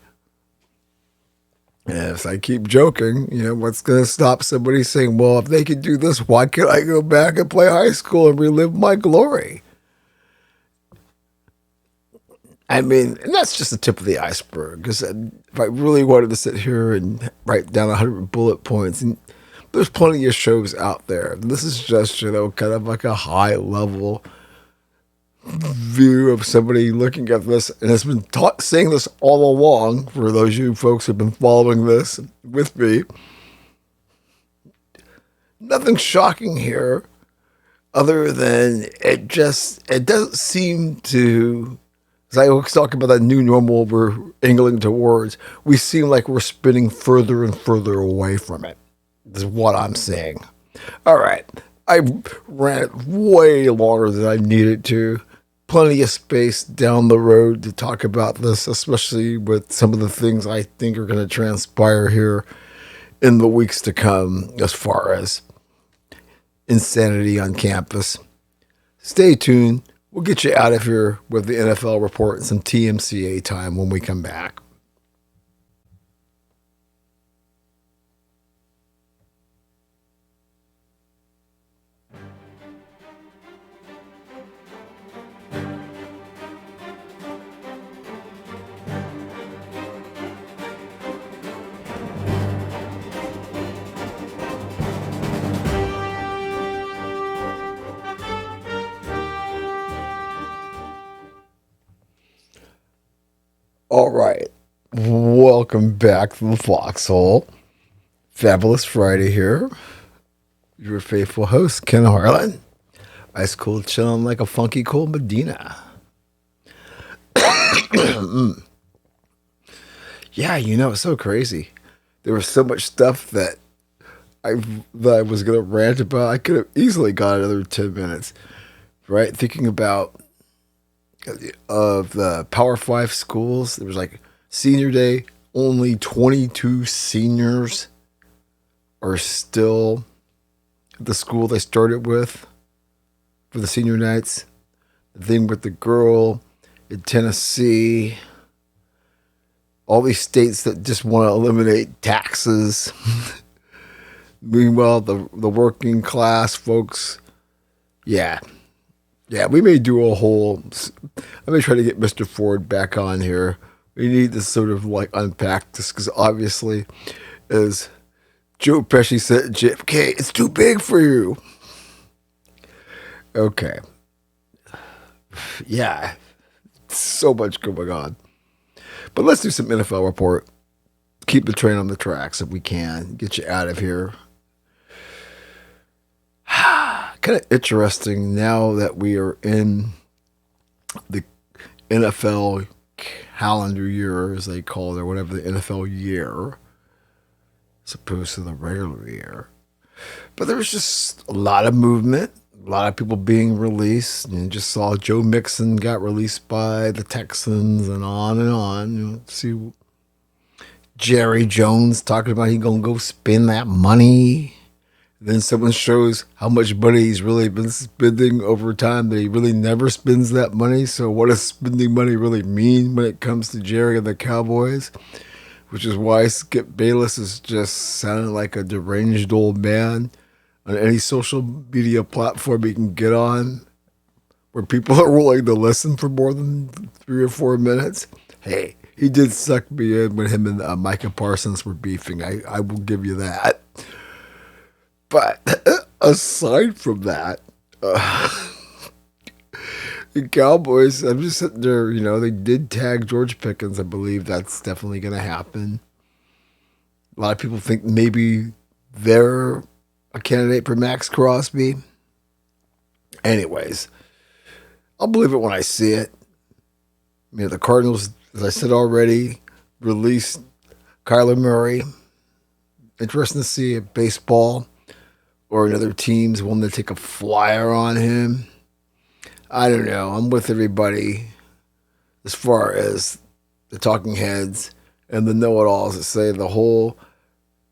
Yes, I keep joking. What's going to stop somebody saying, well, if they can do this, why can't I go back and play high school and relive my glory? I mean, and that's just the tip of the iceberg. Because if I really wanted to sit here and write down 100 bullet points, and there's plenty of shows out there. This is just, kind of like a high level view of somebody looking at this, and has been saying this all along for those of you folks who've been following this with me. Nothing shocking here other than it doesn't seem to, as I always talk about that new normal we're angling towards, we seem like we're spinning further and further away from it. This is what I'm saying. All right. I ran it way longer than I needed to. Plenty of space down the road to talk about this, especially with some of the things I think are going to transpire here in the weeks to come as far as insanity on campus. Stay tuned. We'll get you out of here with the NFL report and some TMCA time when we come back. All right. Welcome back to the Foxhole. Fabulous Friday here. Your faithful host, Ken Harlan. Ice cold chilling like a funky cold Medina. Yeah, it's so crazy. There was so much stuff that I was going to rant about. I could have easily got another 10 minutes, right? Thinking about of the Power 5 schools. There was like senior day, only 22 seniors are still at the school they started with for the senior nights. The thing with the girl in Tennessee, all these states that just want to eliminate taxes. Meanwhile, the working class folks, yeah, we may do a whole. Let me try to get Mr. Ford back on here. We need to sort of like unpack this because obviously, as Joe Pesci said, JFK, it's too big for you. Okay. Yeah, so much going on. But let's do some NFL report. Keep the train on the tracks if we can. Get you out of here. Kind of interesting now that we are in the NFL calendar year, as they call it, or whatever, the NFL year, as opposed to the regular year. But there was just a lot of movement, a lot of people being released. You just saw Joe Mixon got released by the Texans and on and on. See Jerry Jones talking about he going to go spend that money. Then someone shows how much money he's really been spending over time, that he really never spends that money. So what does spending money really mean when it comes to Jerry and the Cowboys? Which is why Skip Bayless is just sounding like a deranged old man on any social media platform he can get on, where people are willing to listen for more than 3 or 4 minutes. Hey, he did suck me in when him and Micah Parsons were beefing. I will give you that. But aside from that, the Cowboys, I'm just sitting there, they did tag George Pickens. I believe that's definitely going to happen. A lot of people think maybe they're a candidate for Max Crosby. Anyways, I'll believe it when I see it. The Cardinals, as I said already, released Kyler Murray. Interesting to see if baseball or another team's willing to take a flyer on him. I don't know. I'm with everybody as far as the talking heads and the know-it-alls that say the whole,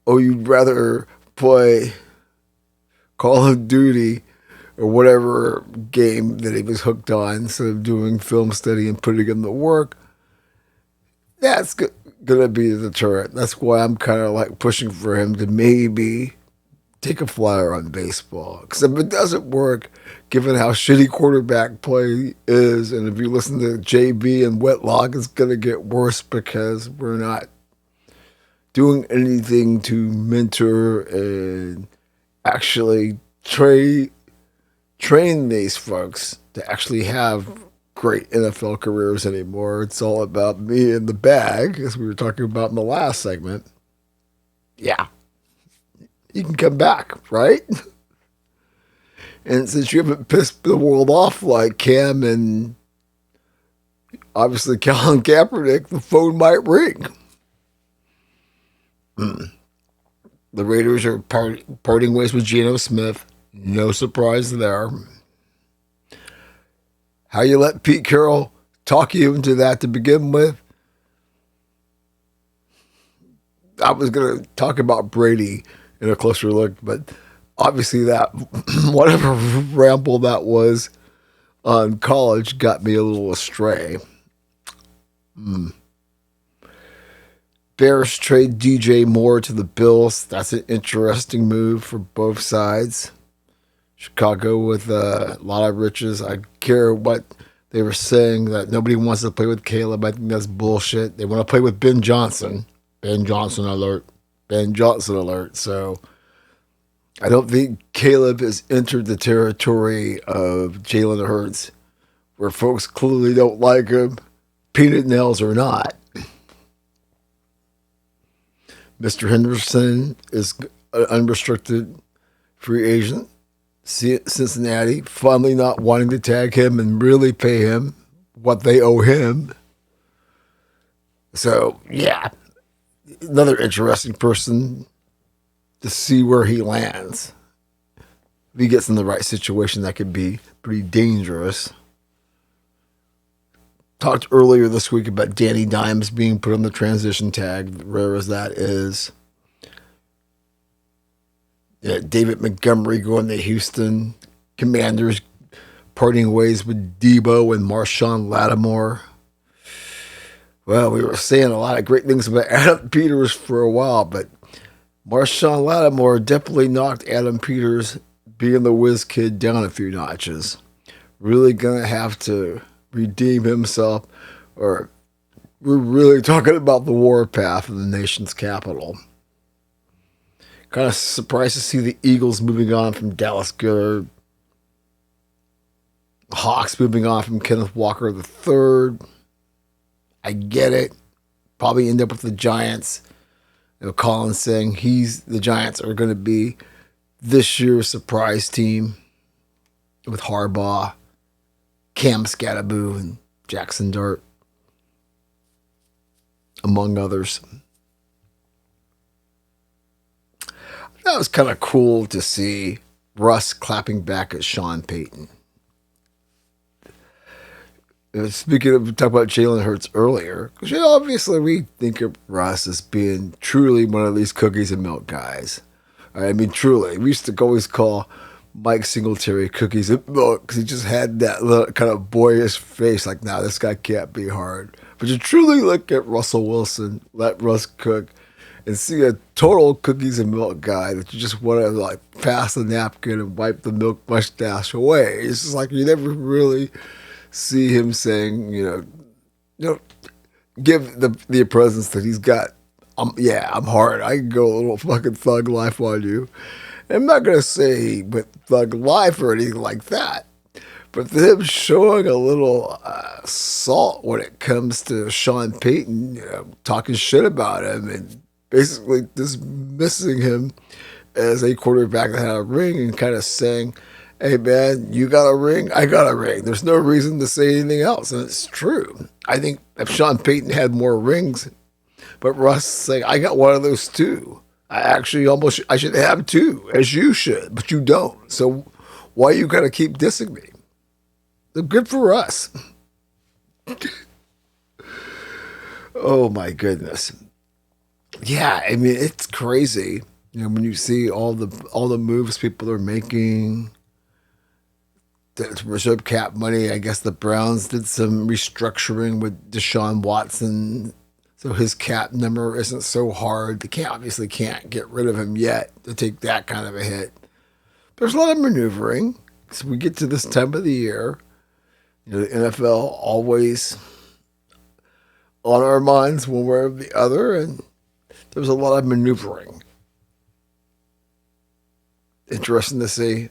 oh, you'd rather play Call of Duty or whatever game that he was hooked on instead of doing film study and putting in the work. That's going to be the deterrent. That's why I'm kind of like pushing for him to maybe take a flyer on baseball. Because if it doesn't work, given how shitty quarterback play is, and if you listen to JB and Whitlock, it's going to get worse because we're not doing anything to mentor and actually train these folks to actually have great NFL careers anymore. It's all about me and the bag, as we were talking about in the last segment. Yeah. You can come back, right? And since you haven't pissed the world off like Cam and obviously Colin Kaepernick, the phone might ring. The Raiders are parting ways with Geno Smith. No surprise there. How you let Pete Carroll talk you into that to begin with? I was going to talk about Brady in a closer look, but obviously that whatever ramble that was on college got me a little astray. Bears trade DJ Moore to the Bills. That's an interesting move for both sides. Chicago with a lot of riches. I care what they were saying that nobody wants to play with Caleb. I think that's bullshit. They want to play with Ben Johnson. Ben Johnson alert. Ben Johnson alert. So I don't think Caleb has entered the territory of Jalen Hurts, where folks clearly don't like him, peanut nails or not. Mr. Henderson is an unrestricted free agent. Cincinnati finally not wanting to tag him and really pay him what they owe him. So, yeah, another interesting person to see where he lands. If he gets in the right situation, that could be pretty dangerous. Talked earlier this week about Danny Dimes being put on the transition tag, rare as that is. David Montgomery going to Houston. Commanders parting ways with Debo and Marshawn Lattimore. Well, we were saying a lot of great things about Adam Peters for a while, but Marshawn Lattimore definitely knocked Adam Peters, being the whiz kid, down a few notches. Really going to have to redeem himself, or we're really talking about the warpath of the nation's capital. Kind of surprised to see the Eagles moving on from Dallas Goedert. Hawks moving on from Kenneth Walker III. I get it. Probably end up with the Giants. Colin saying the Giants are going to be this year's surprise team with Harbaugh, Cam Scatterboo, and Jackson Dart, among others. That was kind of cool to see Russ clapping back at Sean Payton. Speaking of, talking about Jalen Hurts earlier, because obviously we think of Russ as being truly one of these cookies and milk guys. I mean, truly. We used to always call Mike Singletary cookies and milk because he just had that little kind of boyish face like, nah, this guy can't be hard. But you truly look at Russell Wilson, let Russ cook, and see a total cookies and milk guy that you just want to like pass the napkin and wipe the milk mustache away. It's just like you never really see him saying, give the presence that he's got. I'm hard. I can go a little fucking thug life on you. And I'm not going to say with thug life or anything like that, but him showing a little salt when it comes to Sean Payton, talking shit about him and basically dismissing him as a quarterback that had a ring and kind of saying, hey, man, you got a ring, I got a ring. There's no reason to say anything else. And it's true. I think if Sean Payton had more rings, but Russ saying, I got one of those too. I should have two, as you should, but you don't. So why you got to keep dissing me? They're good for us. Oh, my goodness. Yeah, I mean, it's crazy. When you see all the moves people are making to preserve cap money. I guess the Browns did some restructuring with Deshaun Watson, so his cap number isn't so hard. They obviously can't get rid of him yet to take that kind of a hit. There's a lot of maneuvering. So we get to this time of the year. The NFL always on our minds one way or the other, and there's a lot of maneuvering. Interesting to see.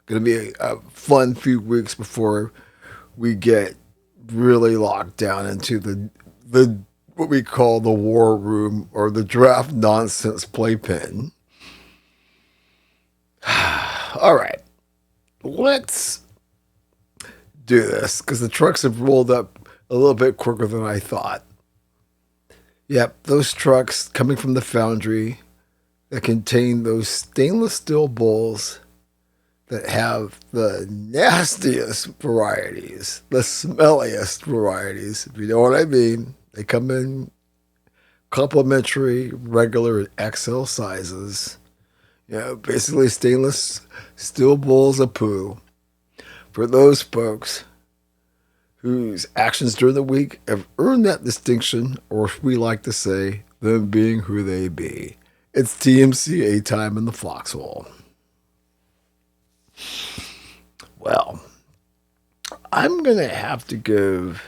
Going to be a fun few weeks before we get really locked down into the what we call the war room or the draft nonsense playpen. All right, let's do this because the trucks have rolled up a little bit quicker than I thought. Yep, those trucks coming from the foundry that contain those stainless steel bowls that have the nastiest varieties, the smelliest varieties, if you know what I mean. They come in complimentary, regular, and XL sizes. Basically stainless steel bowls of poo for those folks whose actions during the week have earned that distinction, or if we like to say, them being who they be. It's TMCA time in the Foxhole. Well, I'm going to have to give,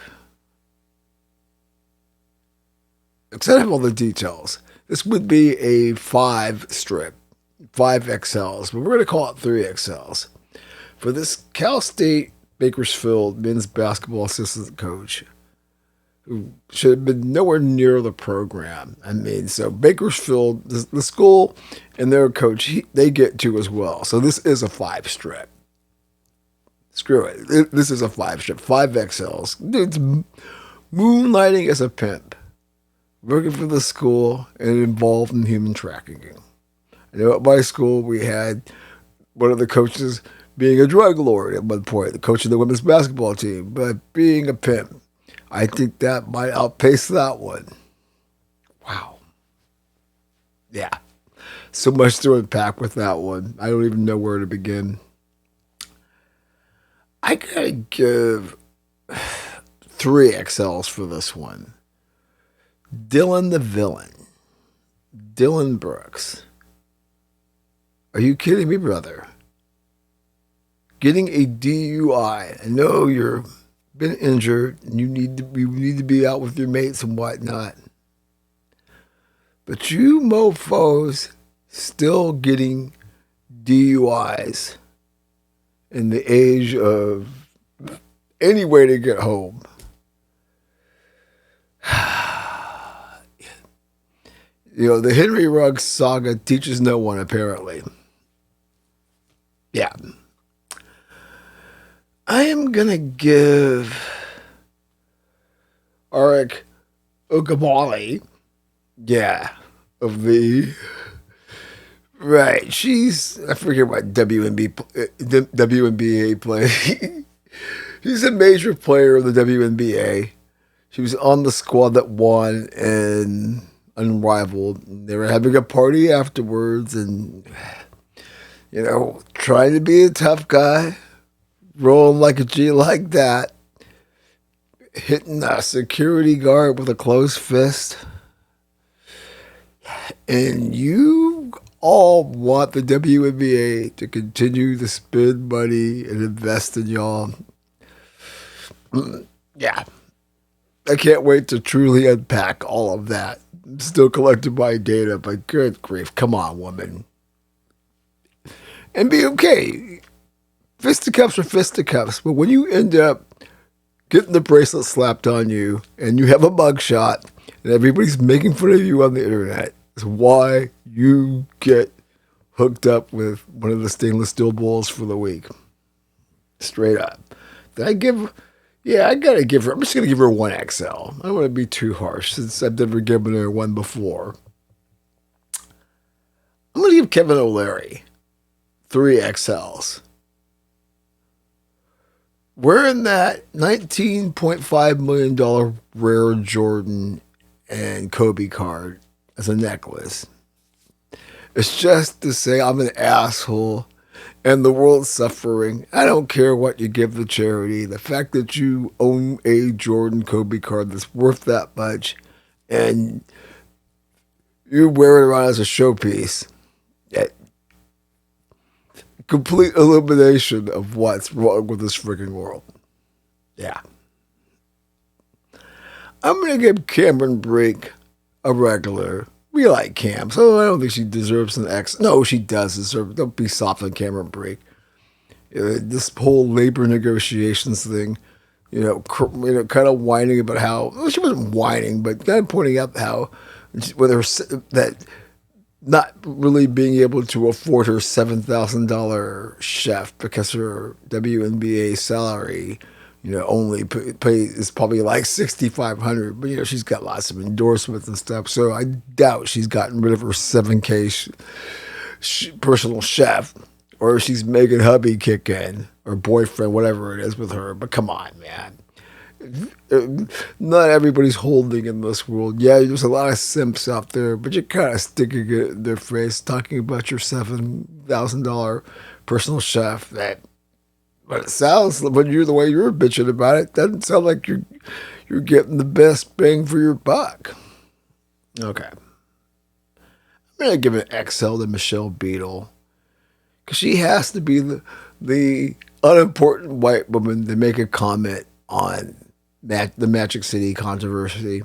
instead of all the details, this would be a 5 strip, 5 XLs, but we're going to call it 3 XLs. For this Cal State Bakersfield men's basketball assistant coach, who should have been nowhere near the program. I mean, so Bakersfield, the school, and their coach, they get 2 as well. So this is a 5 strip. Screw it. This is a 5 strip, 5 XLs. Dude's moonlighting as a pimp, working for the school and involved in human trafficking. I know at my school we had one of the coaches being a drug lord at one point, the coach of the women's basketball team, but being a pimp. I think that might outpace that one. Wow. Yeah. So much to unpack with that one. I don't even know where to begin. I gotta give 3 XLs for this one. Dylan the Villain. Dylan Brooks. Are you kidding me, brother? Getting a DUI. I know you've been injured and you need to be out with your mates and whatnot. But you mofos still getting DUIs in the age of any way to get home. The Henry Ruggs saga teaches no one, apparently. Yeah. I am going to give Arik Ogabali, of the, right, I forget what WNBA play. She's a major player of the WNBA. She was on the squad that won and Unrivaled. They were having a party afterwards and, trying to be a tough guy. Rolling like a G like that, hitting a security guard with a closed fist. And you all want the WNBA to continue to spend money and invest in y'all. Yeah. I can't wait to truly unpack all of that. I'm still collecting my data, but good grief. Come on, woman. And be okay. Fisticuffs are fisticuffs, but when you end up getting the bracelet slapped on you and you have a mugshot and everybody's making fun of you on the internet, is why you get hooked up with one of the stainless steel bowls for the week. Straight up. Did I give? Yeah, I gotta give her. I'm just gonna give her 1XL. I don't want to be too harsh since I've never given her one before. I'm gonna give Kevin O'Leary 3XLs. Wearing that $19.5 million rare Jordan and Kobe card as a necklace. It's just to say I'm an asshole and the world's suffering. I don't care what you give the charity. The fact that you own a Jordan Kobe card that's worth that much and you wear it around as a showpiece. Complete elimination of what's wrong with this freaking world. Yeah. I'm going to give Cameron Brink a regular. We like Cam, so I don't think she deserves an X. No, she does deserve it. Don't be soft on Cameron Brink. This whole labor negotiations thing, kind of whining about how, well, she wasn't whining, but kind of pointing out how, whether that not really being able to afford her $7,000 chef because her WNBA salary, only pay is probably like $6,500. But she's got lots of endorsements and stuff. So I doubt she's gotten rid of her $7K personal chef, or she's making hubby kick in or boyfriend, whatever it is with her. But come on, man. Not everybody's holding in this world. Yeah, there's a lot of simps out there, but you're kind of sticking it in their face, talking about your $7,000 personal chef. But it sounds, when you're the way you're bitching about it, doesn't sound like you're getting the best bang for your buck. Okay, I'm gonna give an XL to Michelle Beadle because she has to be the unimportant white woman to make a comment on the Magic City controversy.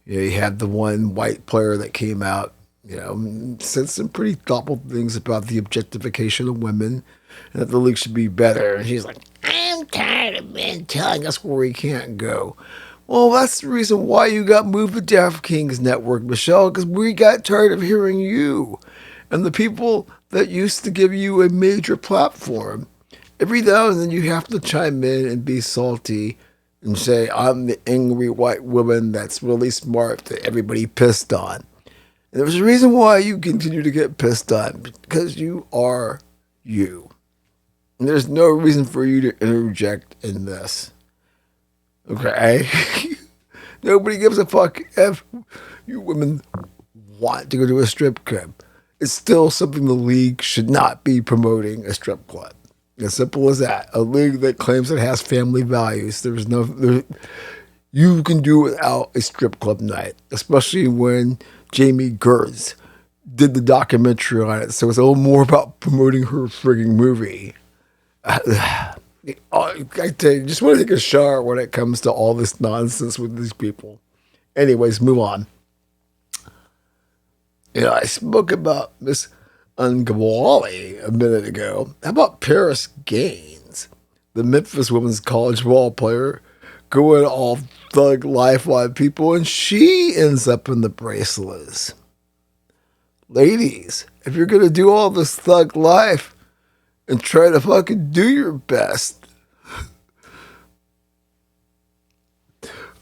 You had the one white player that came out, said some pretty thoughtful things about the objectification of women and that the league should be better. And she's like, I'm tired of men telling us where we can't go. Well, that's the reason why you got moved to DraftKings Network, Michelle, because we got tired of hearing you and the people that used to give you a major platform. Every now and then you have to chime in and be salty and say, I'm the angry white woman that's really smart that everybody pissed on. And there's a reason why you continue to get pissed on, because you are you. And there's no reason for you to interject in this. Okay? Nobody gives a fuck if you women want to go to a strip club. It's still something the league should not be promoting, a strip club. As simple as that. A league that claims it has family values. You can do without a strip club night, especially when Jamie Gertz did the documentary on it. So it's a little more about promoting her frigging movie. I tell you, just want to take a shower when it comes to all this nonsense with these people. Anyways, move on. I spoke about Miss Ungwali a minute ago. How about Paris Gaines, the Memphis women's college ball player, going all thug life on people, and she ends up in the bracelets. Ladies, if you're going to do all this thug life and try to fucking do your best.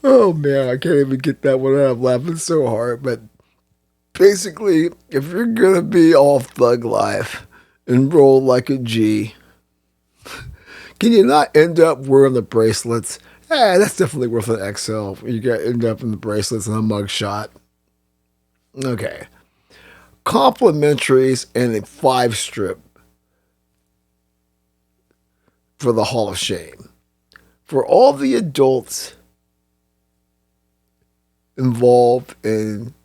Oh man, I can't even get that one out. I'm laughing so hard, but basically, if you're going to be all thug life and roll like a G, can you not end up wearing the bracelets? That's definitely worth an XL. You got to end up in the bracelets and a mug shot. Okay. Complimentaries and a 5-strip for the Hall of Shame. For all the adults involved in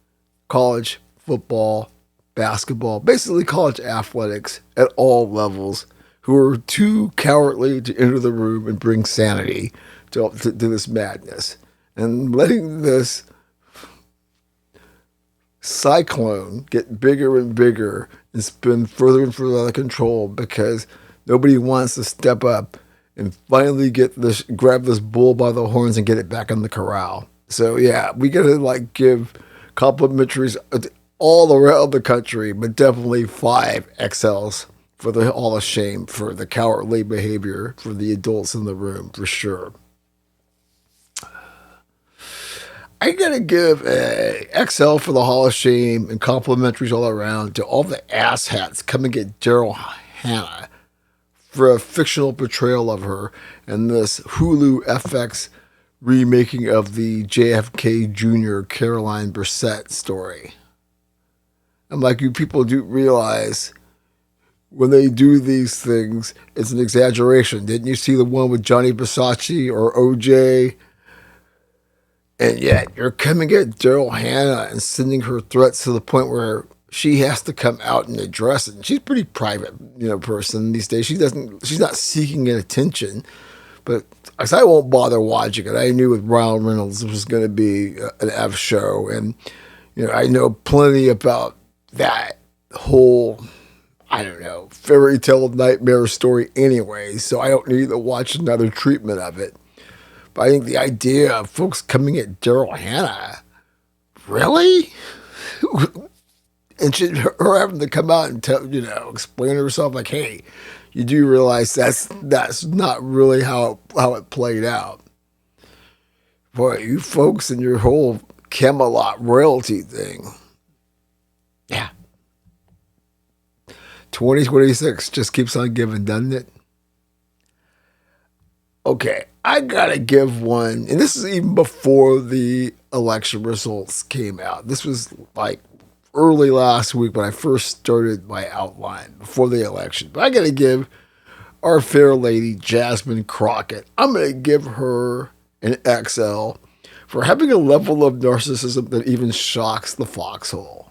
college football, basketball, basically college athletics at all levels, who are too cowardly to enter the room and bring sanity to this madness, and letting this cyclone get bigger and bigger and spin further and further out of control because nobody wants to step up and finally grab this bull by the horns and get it back in the corral. So yeah, we gotta give complimentaries all around the country, but definitely 5 XLs for the Hall of Shame for the cowardly behavior for the adults in the room, for sure. I gotta give a XL for the Hall of Shame and complimentaries all around to all the asshats come and get Daryl Hannah for a fictional portrayal of her in this Hulu FX remaking of the JFK Jr. Caroline Brissett story. I'm like, you people do realize when they do these things, it's an exaggeration. Didn't you see the one with Johnny Versace or OJ? And yet you're coming at Daryl Hannah and sending her threats to the point where she has to come out and address it. And she's a pretty private, person these days. She's not seeking attention. But I won't bother watching it. I knew with Ryan Reynolds this was going to be an F show. And, I know plenty about that whole, fairy tale nightmare story anyway. So I don't need to watch another treatment of it. But I think the idea of folks coming at Daryl Hannah, really? And her having to come out and explain herself like, hey, you do realize that's not really how it played out. Boy, you folks and your whole Camelot royalty thing. Yeah. 2026 just keeps on giving, doesn't it? Okay, I gotta give one, and this is even before the election results came out. This was like early last week when I first started my outline before the election. But I gotta give our fair lady, Jasmine Crockett, I'm gonna give her an XL for having a level of narcissism that even shocks the Foxhole.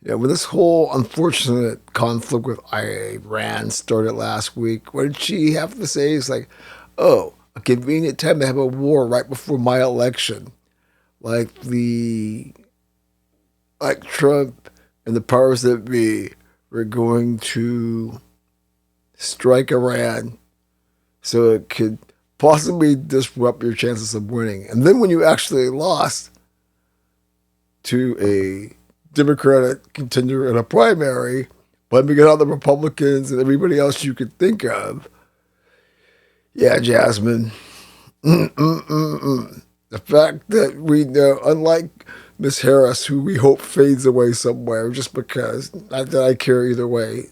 When this whole unfortunate conflict with Iran started last week, what did she have to say? It's like, oh, a convenient time to have a war right before my election. Like Trump and the powers that be were going to strike Iran so it could possibly disrupt your chances of winning. And then when you actually lost to a Democratic contender in a primary, blaming it on the Republicans and everybody else you could think of. Yeah, Jasmine. The fact that we know, unlike Miss Harris, who we hope fades away somewhere just because, not that I care either way.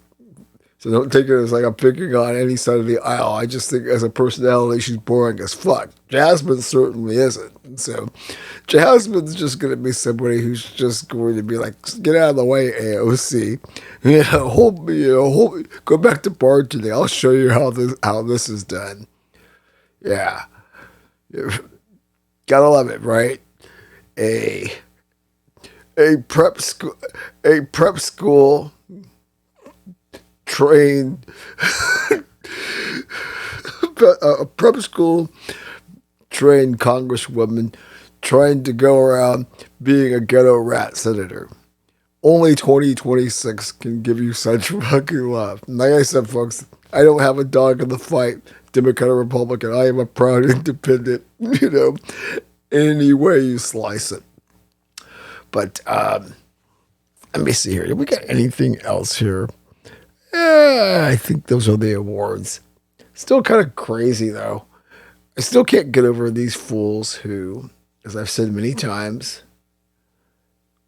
So don't take it as like I'm picking on any side of the aisle. I just think as a personality, she's boring as fuck. Jasmine certainly isn't. And so Jasmine's just going to be somebody who's just going to be like, get out of the way, AOC. Go back to bar today. I'll show you how this is done. Yeah. Gotta love it, right? A prep school trained a prep school trained congresswoman trying to go around being a ghetto rat senator. Only 2026 can give you such fucking love. And like I said, folks, I don't have a dog in the fight, Democrat or Republican. I am a proud independent, any way you slice it. But let me see here. Did we got anything else here? I think those are the awards. Still kind of crazy, though. I still can't get over these fools who, as I've said many times,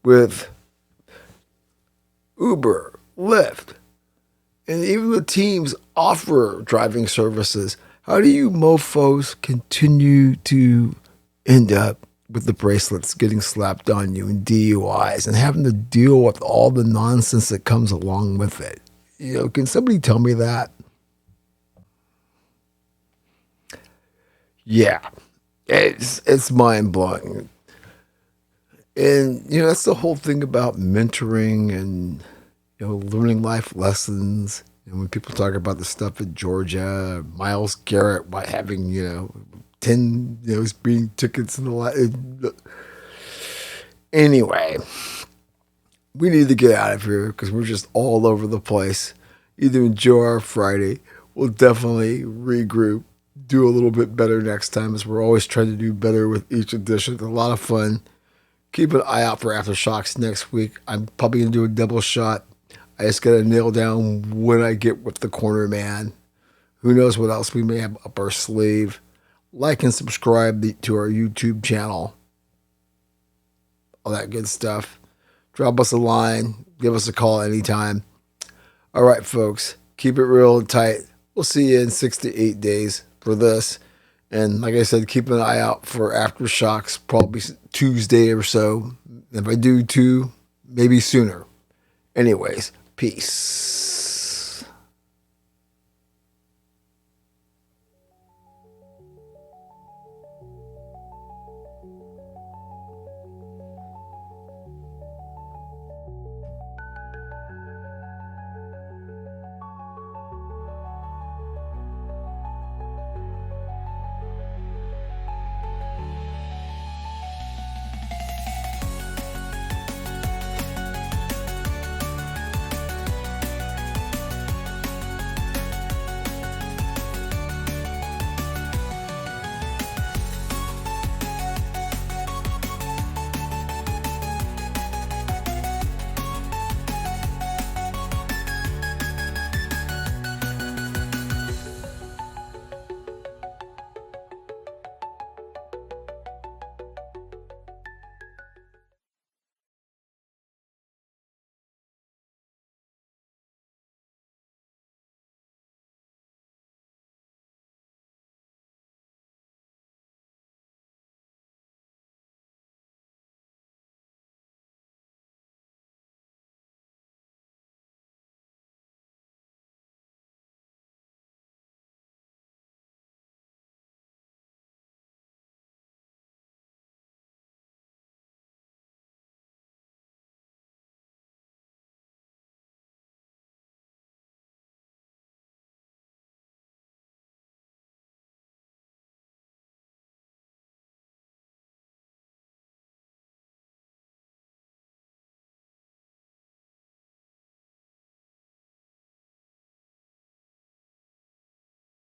with Uber, Lyft, and even the teams offer driving services. How do you mofos continue to end up with the bracelets getting slapped on you and DUIs and having to deal with all the nonsense that comes along with it? Can somebody tell me that? Yeah, it's mind-blowing. And, that's the whole thing about mentoring and, learning life lessons. And when people talk about the stuff at Georgia, Miles Garrett having, 10, speeding tickets and the Anyway, we need to get out of here because we're just all over the place. Either enjoy our Friday. We'll definitely regroup, do a little bit better next time, as we're always trying to do better with each edition. It's a lot of fun Keep an eye out for Aftershocks next week. I'm probably going to do a double shot. I just got to nail down when I get with the corner man. Who knows what else we may have up our sleeve. Like and subscribe to our YouTube channel. All that good stuff. Drop us a line. Give us a call anytime. All right, folks. Keep it real and tight. We'll see you in 6 to 8 days for this. And like I said, keep an eye out for Aftershocks, probably Tuesday or so. If I do two, maybe sooner. Anyways, peace.